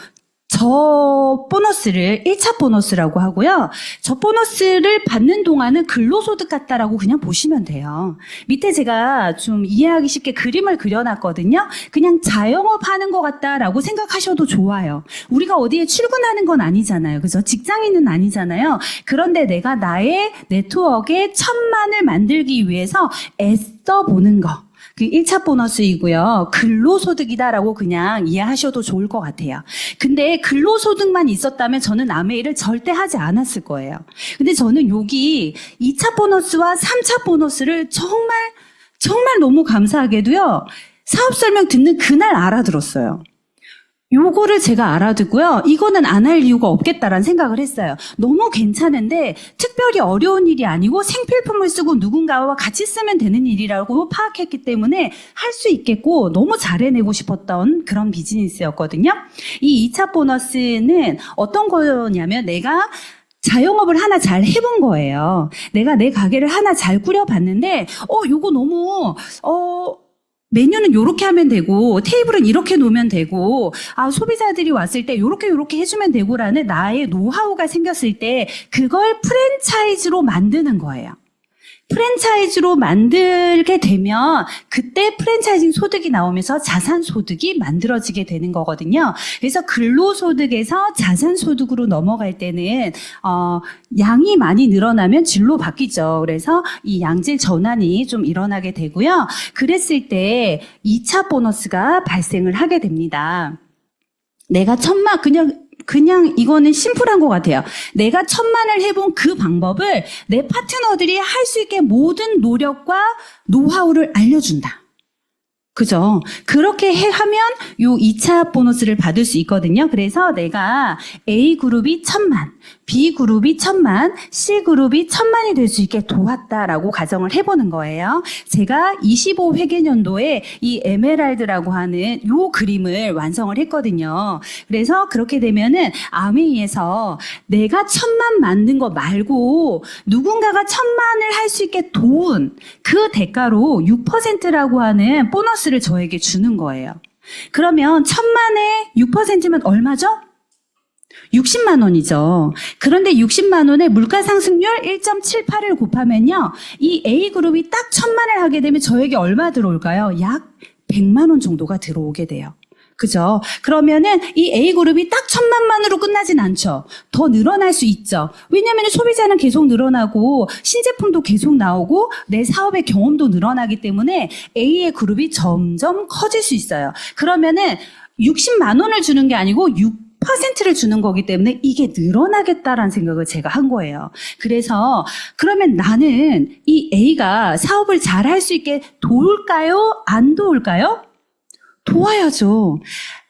저 보너스를 1차 보너스라고 하고요. 저 보너스를 받는 동안은 근로소득 같다라고 그냥 보시면 돼요. 밑에 제가 좀 이해하기 쉽게 그림을 그려놨거든요. 그냥 자영업하는 것 같다라고 생각하셔도 좋아요. 우리가 어디에 출근하는 건 아니잖아요. 그죠? 직장인은 아니잖아요. 그런데 내가 나의 네트워크에 1,000만을 만들기 위해서 애써 보는 거. 그 1차 보너스이고요. 근로소득이다라고 그냥 이해하셔도 좋을 것 같아요. 근데 근로소득만 있었다면 저는 아메이를 절대 하지 않았을 거예요. 근데 저는 여기 2차 보너스와 3차 보너스를 정말 너무 감사하게도요. 사업 설명 듣는 그날 알아들었어요. 요거를 제가 알아듣고요. 이거는 안 할 이유가 없겠다라는 생각을 했어요. 너무 괜찮은데 특별히 어려운 일이 아니고 생필품을 쓰고 누군가와 같이 쓰면 되는 일이라고 파악했기 때문에 할 수 있겠고 너무 잘해내고 싶었던 그런 비즈니스였거든요. 이 2차 보너스는 어떤 거냐면 내가 자영업을 하나 잘 해본 거예요. 내가 내 가게를 하나 잘 꾸려봤는데 요거 너무 메뉴는 요렇게 하면 되고 테이블은 이렇게 놓으면 되고 소비자들이 왔을 때 요렇게 해주면 되고라는 나의 노하우가 생겼을 때 그걸 프랜차이즈로 만드는 거예요. 프랜차이즈로 만들게 되면 그때 프랜차이징 소득이 나오면서 자산 소득이 만들어지게 되는 거거든요. 그래서 근로소득에서 자산 소득으로 넘어갈 때는 양이 많이 늘어나면 질로 바뀌죠. 그래서 이 양질 전환이 좀 일어나게 되고요. 그랬을 때 2차 보너스가 발생을 하게 됩니다. 내가 1,000만 그냥 이거는 심플한 것 같아요. 내가 1,000만을 해본 그 방법을 내 파트너들이 할 수 있게 모든 노력과 노하우를 알려준다. 그죠? 그렇게 하면 요 2차 보너스를 받을 수 있거든요. 그래서 내가 A그룹이 1,000만, B그룹이 1,000만, C그룹이 1,000만이 될 수 있게 도왔다라고 가정을 해보는 거예요. 제가 25회계년도에 이 에메랄드라고 하는 요 그림을 완성을 했거든요. 그래서 그렇게 되면은 아메이에서 내가 1,000만 만든 거 말고 누군가가 1,000만을 할 수 있게 도운 그 대가로 6%라고 하는 보너스를 저에게 주는 거예요. 그러면 1,000만에 6%면 얼마죠? 60만 원이죠. 그런데 60만 원에 물가상승률 1.78을 곱하면요. 이 A그룹이 딱 1,000만을 하게 되면 저에게 얼마 들어올까요? 약 100만 원 정도가 들어오게 돼요. 그죠? 그러면은 이 A그룹이 딱 1,000만만으로 끝나진 않죠. 더 늘어날 수 있죠. 왜냐하면 소비자는 계속 늘어나고 신제품도 계속 나오고 내 사업의 경험도 늘어나기 때문에 A의 그룹이 점점 커질 수 있어요. 그러면은 60만 원을 주는 게 아니고 6%를 주는 거기 때문에 이게 늘어나겠다라는 생각을 제가 한 거예요. 그래서 그러면 나는 이 A가 사업을 잘 할 수 있게 도울까요? 안 도울까요? 도와야죠.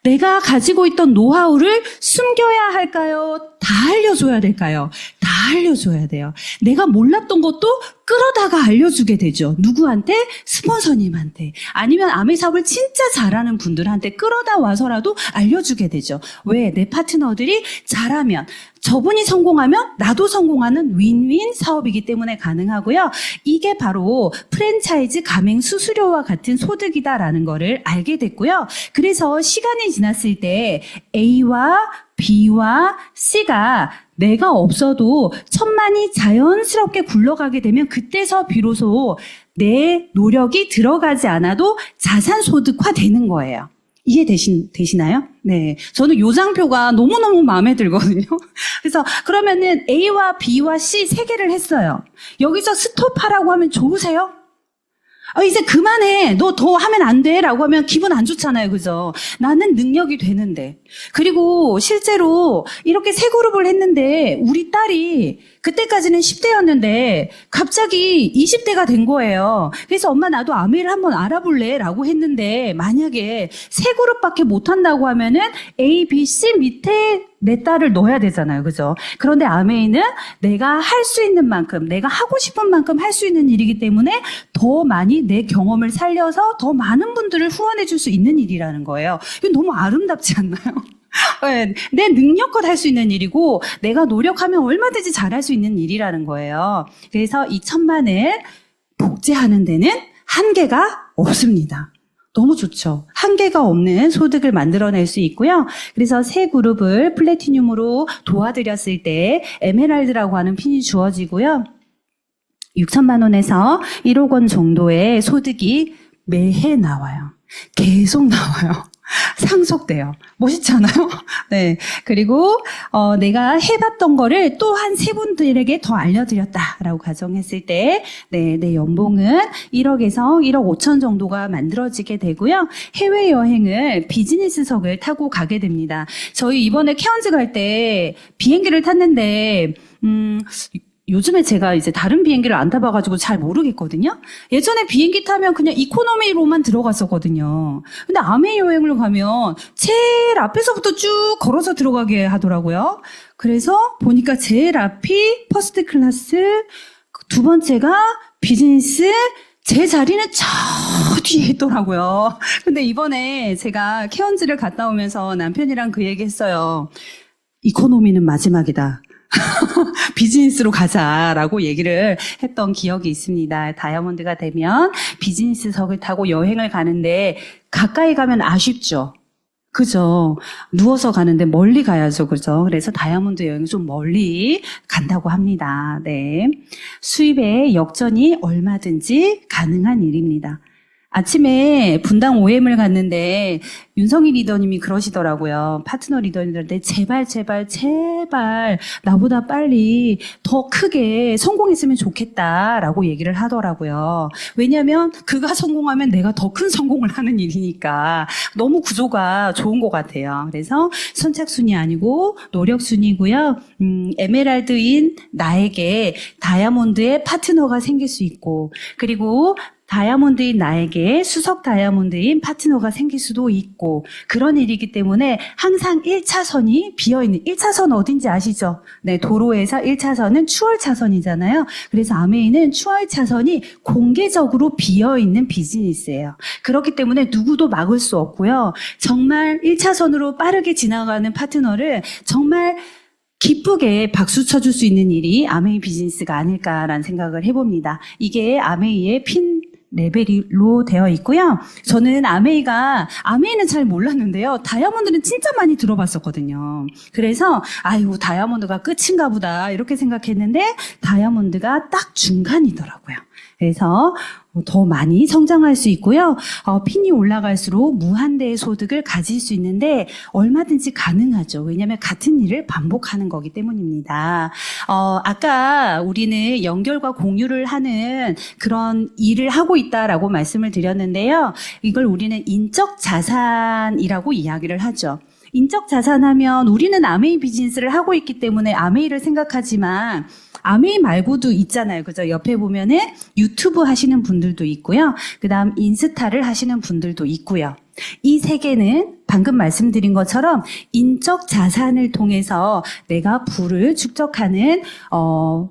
내가 가지고 있던 노하우를 숨겨야 할까요? 다 알려줘야 될까요? 다 알려줘야 돼요. 내가 몰랐던 것도 끌어다가 알려주게 되죠. 누구한테? 스폰서님한테. 아니면 아메 사업을 진짜 잘하는 분들한테 끌어다 와서라도 알려주게 되죠. 왜? 내 파트너들이 잘하면, 저분이 성공하면 나도 성공하는 윈윈 사업이기 때문에 가능하고요. 이게 바로 프랜차이즈 가맹 수수료와 같은 소득이다라는 거를 알게 됐고요. 그래서 시간이 지났을 때 A와 B와 C가 내가 없어도 1,000만이 자연스럽게 굴러가게 되면 그때서 비로소 내 노력이 들어가지 않아도 자산소득화 되는 거예요. 이해되시나요? 네. 저는 요 장표가 너무너무 마음에 들거든요. 그래서 그러면은 A와 B와 C 세 개를 했어요. 여기서 스톱하라고 하면 좋으세요? 이제 그만해. 너 더 하면 안 돼. 라고 하면 기분 안 좋잖아요. 그죠? 나는 능력이 되는데. 그리고 실제로 이렇게 세 그룹을 했는데 우리 딸이 그때까지는 10대였는데 갑자기 20대가 된 거예요. 그래서 엄마 나도 아메이를 한번 알아볼래? 라고 했는데 만약에 세 그룹밖에 못한다고 하면은 A, B, C 밑에 내 딸을 넣어야 되잖아요. 그죠? 그런데 아메이는 내가 할 수 있는 만큼, 내가 하고 싶은 만큼 할 수 있는 일이기 때문에 더 많이 내 경험을 살려서 더 많은 분들을 후원해 줄 수 있는 일이라는 거예요. 이거 너무 아름답지 않나요? 네, 내 능력껏 할 수 있는 일이고 내가 노력하면 얼마든지 잘할 수 있는 일이라는 거예요. 그래서 이 1,000만을 복제하는 데는 한계가 없습니다. 너무 좋죠. 한계가 없는 소득을 만들어낼 수 있고요. 그래서 새 그룹을 플래티늄으로 도와드렸을 때 에메랄드라고 하는 핀이 주어지고요. 6천만 원에서 1억 원 정도의 소득이 매해 나와요. 계속 나와요. 상속돼요. 멋있지 않아요? 네. 그리고, 내가 해봤던 거를 또 한 세 분들에게 더 알려드렸다라고 가정했을 때, 네, 내 연봉은 1억에서 1억 5천 정도가 만들어지게 되고요. 해외여행을 비즈니스석을 타고 가게 됩니다. 저희 이번에 케언즈 갈 때 비행기를 탔는데, 요즘에 제가 이제 다른 비행기를 안 타봐가지고 잘 모르겠거든요. 예전에 비행기 타면 그냥 이코노미로만 들어갔었거든요. 근데 아메 여행을 가면 제일 앞에서부터 쭉 걸어서 들어가게 하더라고요. 그래서 보니까 제일 앞이 퍼스트 클래스, 두 번째가 비즈니스, 제 자리는 저 뒤에 있더라고요. 근데 이번에 제가 케언즈를 갔다 오면서 남편이랑 그 얘기 했어요. 이코노미는 마지막이다. 비즈니스로 가자라고 얘기를 했던 기억이 있습니다. 다이아몬드가 되면 비즈니스석을 타고 여행을 가는데 가까이 가면 아쉽죠. 그죠? 누워서 가는데 멀리 가야죠. 그죠? 그래서 다이아몬드 여행은 좀 멀리 간다고 합니다. 네. 수입의 역전이 얼마든지 가능한 일입니다. 아침에 분당 OM을 갔는데 윤성희 리더님이 그러시더라고요. 파트너 리더님들한테 제발 나보다 빨리 더 크게 성공했으면 좋겠다라고 얘기를 하더라고요. 왜냐하면 그가 성공하면 내가 더 큰 성공을 하는 일이니까 너무 구조가 좋은 것 같아요. 그래서 선착순이 아니고 노력순이고요. 에메랄드인 나에게 다이아몬드의 파트너가 생길 수 있고, 그리고 다이아몬드인 나에게 수석 다이아몬드인 파트너가 생길 수도 있고, 그런 일이기 때문에 항상 1차선이 비어있는, 1차선 어딘지 아시죠? 네, 도로에서 1차선은 추월차선이잖아요. 그래서 아메이는 추월차선이 공개적으로 비어있는 비즈니스예요. 그렇기 때문에 누구도 막을 수 없고요. 정말 1차선으로 빠르게 지나가는 파트너를 정말 기쁘게 박수 쳐줄 수 있는 일이 아메이 비즈니스가 아닐까라는 생각을 해봅니다. 이게 아메이의 핀 레벨로 되어 있고요. 저는 아메이는 잘 몰랐는데요. 다이아몬드는 진짜 많이 들어봤었거든요. 그래서 아이고 다이아몬드가 끝인가 보다 이렇게 생각했는데 다이아몬드가 딱 중간이더라고요. 그래서 더 많이 성장할 수 있고요. 핀이 올라갈수록 무한대의 소득을 가질 수 있는데 얼마든지 가능하죠. 왜냐하면 같은 일을 반복하는 거기 때문입니다. 아까 우리는 연결과 공유를 하는 그런 일을 하고 있다라고 말씀을 드렸는데요. 이걸 우리는 인적 자산이라고 이야기를 하죠. 인적 자산하면 우리는 아메이 비즈니스를 하고 있기 때문에 아메이를 생각하지만 아메이 말고도 있잖아요. 그죠? 옆에 보면은 유튜브 하시는 분들도 있고요. 그 다음 인스타를 하시는 분들도 있고요. 이 세 개는 방금 말씀드린 것처럼 인적 자산을 통해서 내가 부를 축적하는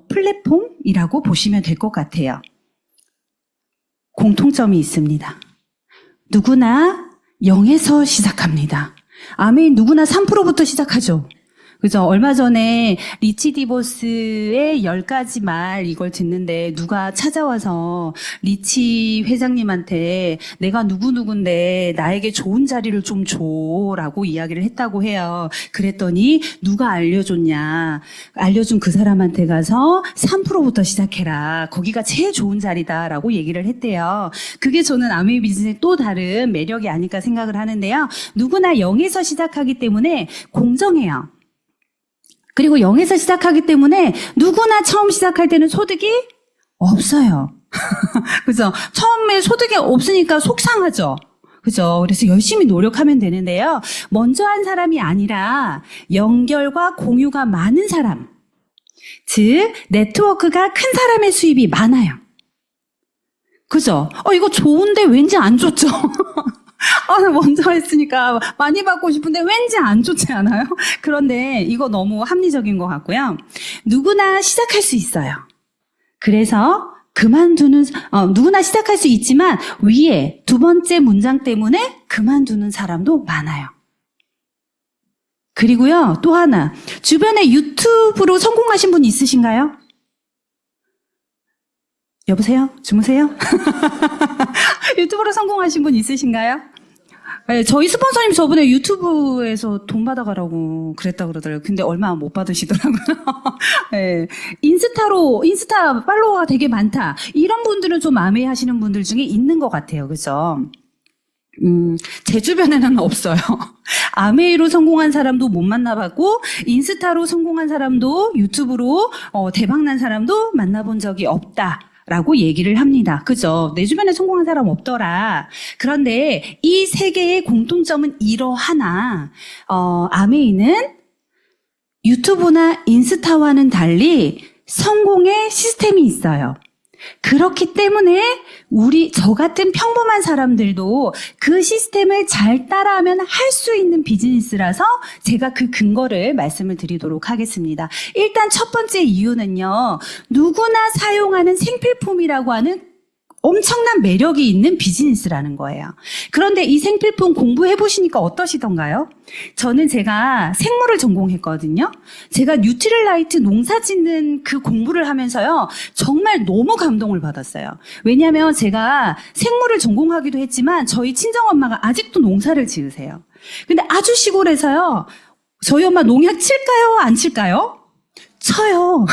플랫폼이라고 보시면 될 것 같아요. 공통점이 있습니다. 누구나 0에서 시작합니다. 아메이 누구나 3%부터 시작하죠. 그죠? 얼마 전에 리치 디보스의 10가지 말 이걸 듣는데 누가 찾아와서 리치 회장님한테 내가 누구누군데 나에게 좋은 자리를 좀 줘라고 이야기를 했다고 해요. 그랬더니 누가 알려줬냐. 알려준 그 사람한테 가서 3%부터 시작해라. 거기가 제일 좋은 자리다라고 얘기를 했대요. 그게 저는 아메이 비즈니스의 또 다른 매력이 아닐까 생각을 하는데요. 누구나 0에서 시작하기 때문에 공정해요. 그리고 0에서 시작하기 때문에 누구나 처음 시작할 때는 소득이 없어요. 그죠? 처음에 소득이 없으니까 속상하죠. 그죠? 그래서 열심히 노력하면 되는데요. 먼저 한 사람이 아니라 연결과 공유가 많은 사람, 즉 네트워크가 큰 사람의 수입이 많아요. 그죠? 이거 좋은데 왠지 안 좋죠? 먼저 했으니까 많이 받고 싶은데 왠지 안 좋지 않아요? 그런데 이거 너무 합리적인 것 같고요. 누구나 시작할 수 있어요. 그래서 누구나 시작할 수 있지만 위에 두 번째 문장 때문에 그만두는 사람도 많아요. 그리고요, 또 하나. 주변에 유튜브로 성공하신 분 있으신가요? 여보세요? 주무세요? 유튜브로 성공하신 분 있으신가요? 네, 저희 스폰서님 저번에 유튜브에서 돈 받아가라고 그랬다 그러더라고요. 근데 얼마 못 받으시더라고요. 네, 인스타 팔로워가 되게 많다. 이런 분들은 좀 아메이 하시는 분들 중에 있는 것 같아요. 그죠? 제 주변에는 없어요. 아메이로 성공한 사람도 못 만나봤고, 인스타로 성공한 사람도, 유튜브로 대박난 사람도 만나본 적이 없다. 라고 얘기를 합니다. 그죠? 내 주변에 성공한 사람 없더라. 그런데 이 세 개의 공통점은 이러하나, 아메이는 유튜브나 인스타와는 달리 성공의 시스템이 있어요. 그렇기 때문에 저 같은 평범한 사람들도 그 시스템을 잘 따라하면 할 수 있는 비즈니스라서 제가 그 근거를 말씀을 드리도록 하겠습니다. 일단 첫 번째 이유는요, 누구나 사용하는 생필품이라고 하는 엄청난 매력이 있는 비즈니스라는 거예요. 그런데 이 생필품 공부해 보시니까 어떠시던가요? 제가 생물을 전공했거든요. 제가 뉴트릴라이트 농사 짓는 그 공부를 하면서요, 정말 너무 감동을 받았어요. 왜냐하면 제가 생물을 전공하기도 했지만 저희 친정엄마가 아직도 농사를 지으세요. 근데 아주 시골에서요, 저희 엄마 농약 칠까요? 안 칠까요? 쳐요.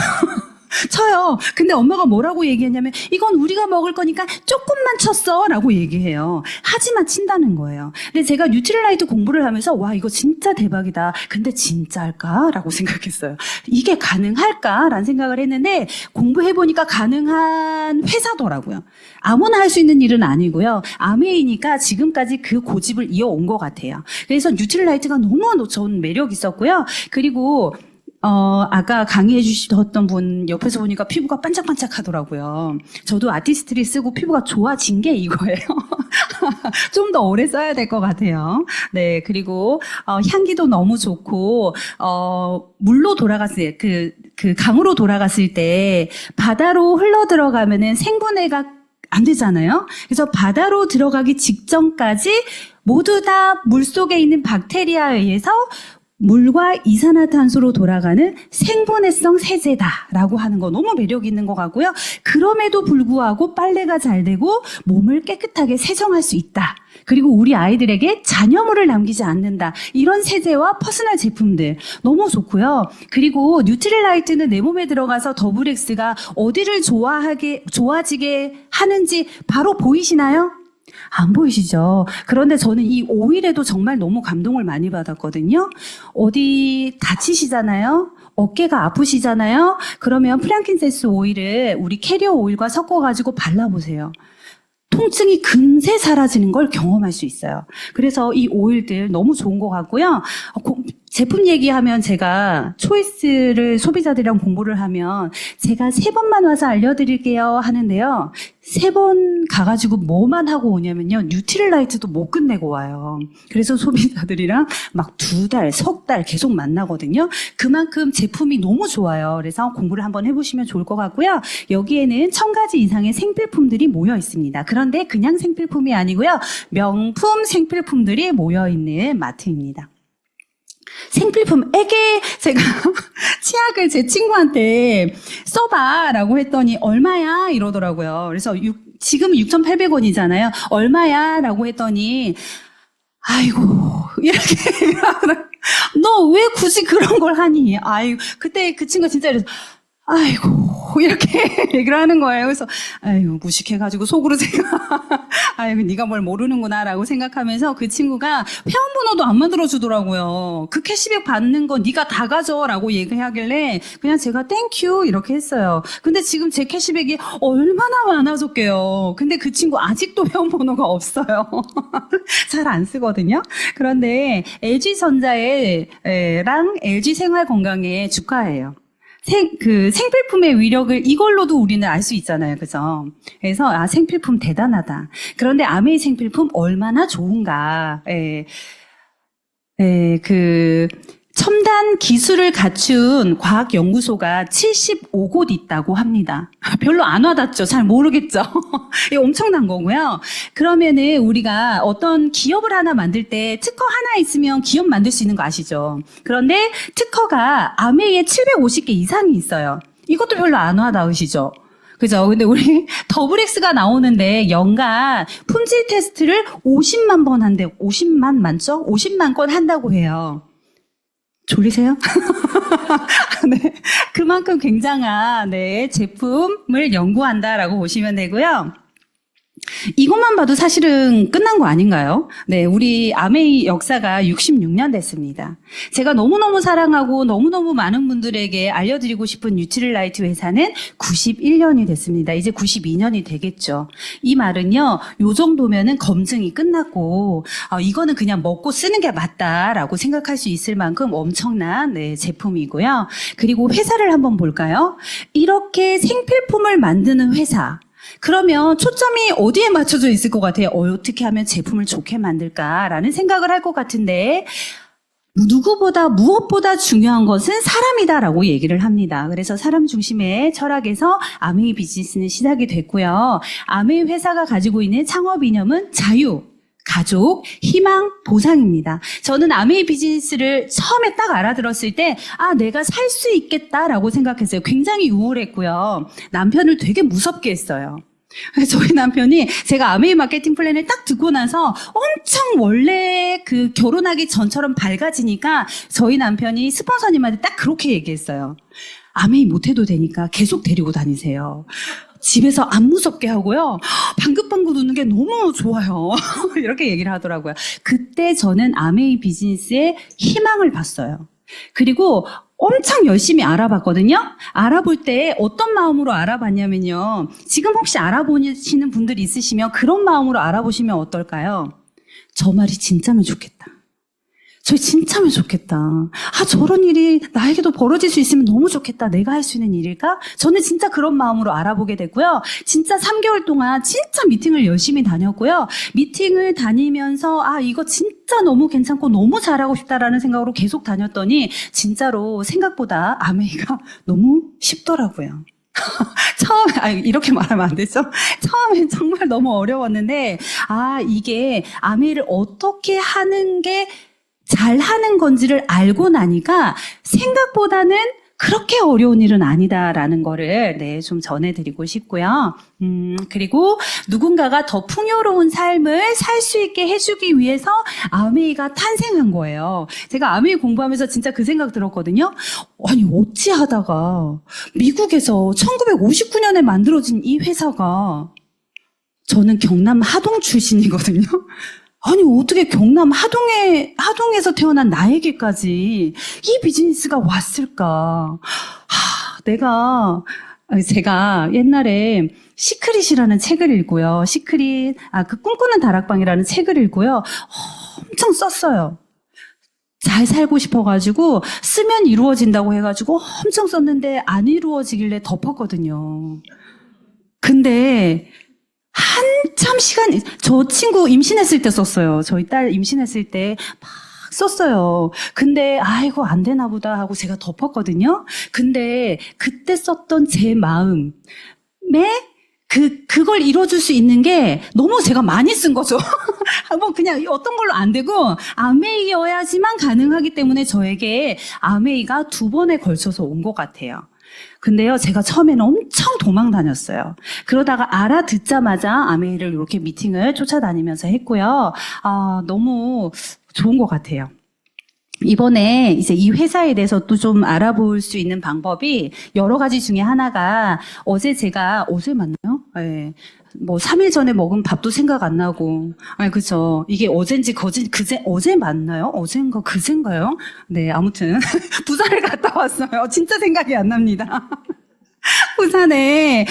쳐요. 근데 엄마가 뭐라고 얘기했냐면, 이건 우리가 먹을 거니까 조금만 쳤어 라고 얘기해요. 하지만 친다는 거예요. 근데 제가 뉴트릴라이트 공부를 하면서 와, 이거 진짜 대박이다. 근데 진짜 할까? 라고 생각했어요. 이게 가능할까? 라는 생각을 했는데 공부해보니까 가능한 회사더라고요. 아무나 할 수 있는 일은 아니고요. 아메이니까 지금까지 그 고집을 이어온 것 같아요. 그래서 뉴트릴라이트가 너무 좋은 매력이 있었고요. 그리고 아까 강의해 주셨던 분 옆에서 보니까 피부가 반짝반짝 하더라고요. 저도 아티스트리 쓰고 피부가 좋아진 게 이거예요. 좀 더 오래 써야 될 것 같아요. 네, 그리고, 향기도 너무 좋고, 물로 돌아갔을 때, 강으로 돌아갔을 때, 바다로 흘러 들어가면은 생분해가 안 되잖아요. 그래서 바다로 들어가기 직전까지 모두 다 물속에 있는 박테리아에 의해서 물과 이산화탄소로 돌아가는 생분해성 세제다라고 하는 거 너무 매력 있는 것 같고요. 그럼에도 불구하고 빨래가 잘 되고 몸을 깨끗하게 세정할 수 있다. 그리고 우리 아이들에게 잔여물을 남기지 않는다. 이런 세제와 퍼스널 제품들 너무 좋고요. 그리고 뉴트릴라이트는 내 몸에 들어가서 더블엑스가 어디를 좋아지게 하는지 바로 보이시나요? 안 보이시죠? 그런데 저는 이 오일에도 정말 너무 감동을 많이 받았거든요. 어디 다치시잖아요? 어깨가 아프시잖아요? 그러면 프랑킨센스 오일을 우리 캐리어 오일과 섞어가지고 발라보세요. 통증이 금세 사라지는 걸 경험할 수 있어요. 그래서 이 오일들 너무 좋은 것 같고요. 제품 얘기하면 제가 초이스를 소비자들이랑 공부를 하면 제가 3번만 와서 알려드릴게요 하는데요. 3번 가가지고 뭐만 하고 오냐면요. 뉴트릴라이트도 못 끝내고 와요. 그래서 소비자들이랑 막 2달, 석 달 계속 만나거든요. 그만큼 제품이 너무 좋아요. 그래서 공부를 한번 해보시면 좋을 것 같고요. 여기에는 1000가지 이상의 생필품들이 모여 있습니다. 그런데 그냥 생필품이 아니고요. 명품 생필품들이 모여 있는 마트입니다. 생필품에게 제가 치약을 제 친구한테 써봐라고 했더니 얼마야 이러더라고요. 그래서 지금 6,800원이잖아요. 얼마야 라고 했더니 아이고 이렇게 너 왜 굳이 그런 걸 하니? 아이고 그때 그 친구가 진짜 이래서 아이고 이렇게 얘기를 하는 거예요. 그래서 아이고 무식해가지고 속으로 제가 아이고 네가 뭘 모르는구나라고 생각하면서 그 친구가 회원번호도 안 만들어 주더라고요. 그 캐시백 받는 거 네가 다 가져라고 얘기하길래 그냥 제가 땡큐 이렇게 했어요. 근데 지금 제 캐시백이 얼마나 많아졌게요. 근데 그 친구 아직도 회원번호가 없어요. 잘 안 쓰거든요. 그런데 LG전자랑 LG생활건강에 축하해요. 생필품의 위력을 이걸로도 우리는 알 수 있잖아요. 그죠? 그래서, 생필품 대단하다. 그런데 아메이 생필품 얼마나 좋은가. 첨단 기술을 갖춘 과학연구소가 75곳 있다고 합니다. 별로 안 와닿죠? 잘 모르겠죠? 이거 엄청난 거고요. 그러면은 우리가 어떤 기업을 하나 만들 때 특허 하나 있으면 기업 만들 수 있는 거 아시죠? 그런데 특허가 아메이에 750개 이상이 있어요. 이것도 별로 안 와닿으시죠? 그죠? 근데 우리 더블 X가 나오는데 연간 품질 테스트를 50만 번 한대. 50만 맞죠? 50만 건 한다고 해요. 졸리세요? 네. 그만큼 굉장한, 네, 제품을 연구한다라고 보시면 되고요. 이것만 봐도 사실은 끝난 거 아닌가요? 네, 우리 아메이 역사가 66년 됐습니다. 제가 너무너무 사랑하고 너무너무 많은 분들에게 알려드리고 싶은 뉴트릴라이트 회사는 91년이 됐습니다. 이제 92년이 되겠죠. 이 말은요, 요 정도면은 검증이 끝났고, 이거는 그냥 먹고 쓰는 게 맞다라고 생각할 수 있을 만큼 엄청난, 네, 제품이고요. 그리고 회사를 한번 볼까요? 이렇게 생필품을 만드는 회사. 그러면 초점이 어디에 맞춰져 있을 것 같아요? 어떻게 하면 제품을 좋게 만들까라는 생각을 할 것 같은데, 누구보다 무엇보다 중요한 것은 사람이다라고 얘기를 합니다. 그래서 사람 중심의 철학에서 아메이 비즈니스는 시작이 됐고요. 아메이 회사가 가지고 있는 창업 이념은 자유, 가족, 희망, 보상입니다. 저는 아메이 비즈니스를 처음에 딱 알아들었을 때, 내가 살 수 있겠다라고 생각했어요. 굉장히 우울했고요. 남편을 되게 무섭게 했어요. 저희 남편이 제가 아메이 마케팅 플랜을 딱 듣고 나서 엄청 원래 그 결혼하기 전처럼 밝아지니까 저희 남편이 스폰서님한테 딱 그렇게 얘기했어요. 아메이 못해도 되니까 계속 데리고 다니세요. 집에서 안 무섭게 하고요. 방긋방긋 웃는 게 너무 좋아요. 이렇게 얘기를 하더라고요. 그때 저는 아메이 비즈니스의 희망을 봤어요. 그리고 엄청 열심히 알아봤거든요. 알아볼 때 어떤 마음으로 알아봤냐면요. 지금 혹시 알아보시는 분들이 있으시면 그런 마음으로 알아보시면 어떨까요? 저 말이 진짜면 좋겠다. 저 진짜면 좋겠다. 저런 일이 나에게도 벌어질 수 있으면 너무 좋겠다. 내가 할 수 있는 일일까? 저는 진짜 그런 마음으로 알아보게 됐고요. 진짜 3개월 동안 진짜 미팅을 열심히 다녔고요. 미팅을 다니면서 이거 진짜 너무 괜찮고 너무 잘하고 싶다라는 생각으로 계속 다녔더니 진짜로 생각보다 아메이가 너무 쉽더라고요. 처음에, 이렇게 말하면 안 되죠? 처음엔 정말 너무 어려웠는데, 이게 아메이를 어떻게 하는 게 잘하는 건지를 알고 나니까 생각보다는 그렇게 어려운 일은 아니다라는 거를 좀 전해드리고 싶고요. 그리고 누군가가 더 풍요로운 삶을 살 수 있게 해주기 위해서 아메이가 탄생한 거예요. 제가 아메이 공부하면서 진짜 그 생각 들었거든요. 아니 어찌하다가 미국에서 1959년에 만들어진 이 회사가, 저는 경남 하동 출신이거든요. 아니 어떻게 경남 하동에서 태어난 나에게까지 이 비즈니스가 왔을까? 제가 옛날에 시크릿이라는 책을 읽고요. 그 꿈꾸는 다락방이라는 책을 읽고요. 엄청 썼어요. 잘 살고 싶어가지고 쓰면 이루어진다고 해가지고 엄청 썼는데 안 이루어지길래 덮었거든요. 근데 한참 저 친구 임신했을 때 썼어요. 저희 딸 임신했을 때 막 썼어요. 근데 아이고 안 되나 보다 하고 제가 덮었거든요. 근데 그때 썼던 제 마음에 그걸 이뤄줄 수 있는 게 너무 제가 많이 쓴 거죠. 그냥 어떤 걸로 안 되고 아메이여야지만 가능하기 때문에 저에게 아메이가 2번에 걸쳐서 온 것 같아요. 근데요, 제가 처음에는 엄청 도망 다녔어요. 그러다가 알아듣자마자 아메이를 이렇게 미팅을 쫓아다니면서 했고요. 너무 좋은 것 같아요. 이번에 이제 이 회사에 대해서 또 좀 알아볼 수 있는 방법이 여러 가지 중에 하나가, 어제 맞나요? 네. 3일 전에 먹은 밥도 생각 안 나고, 그쵸. 이게 어젠지 어제 맞나요? 어젠가 그젠가요? 네, 아무튼. 부산을 갔다 왔어요. 진짜 생각이 안 납니다. 부산에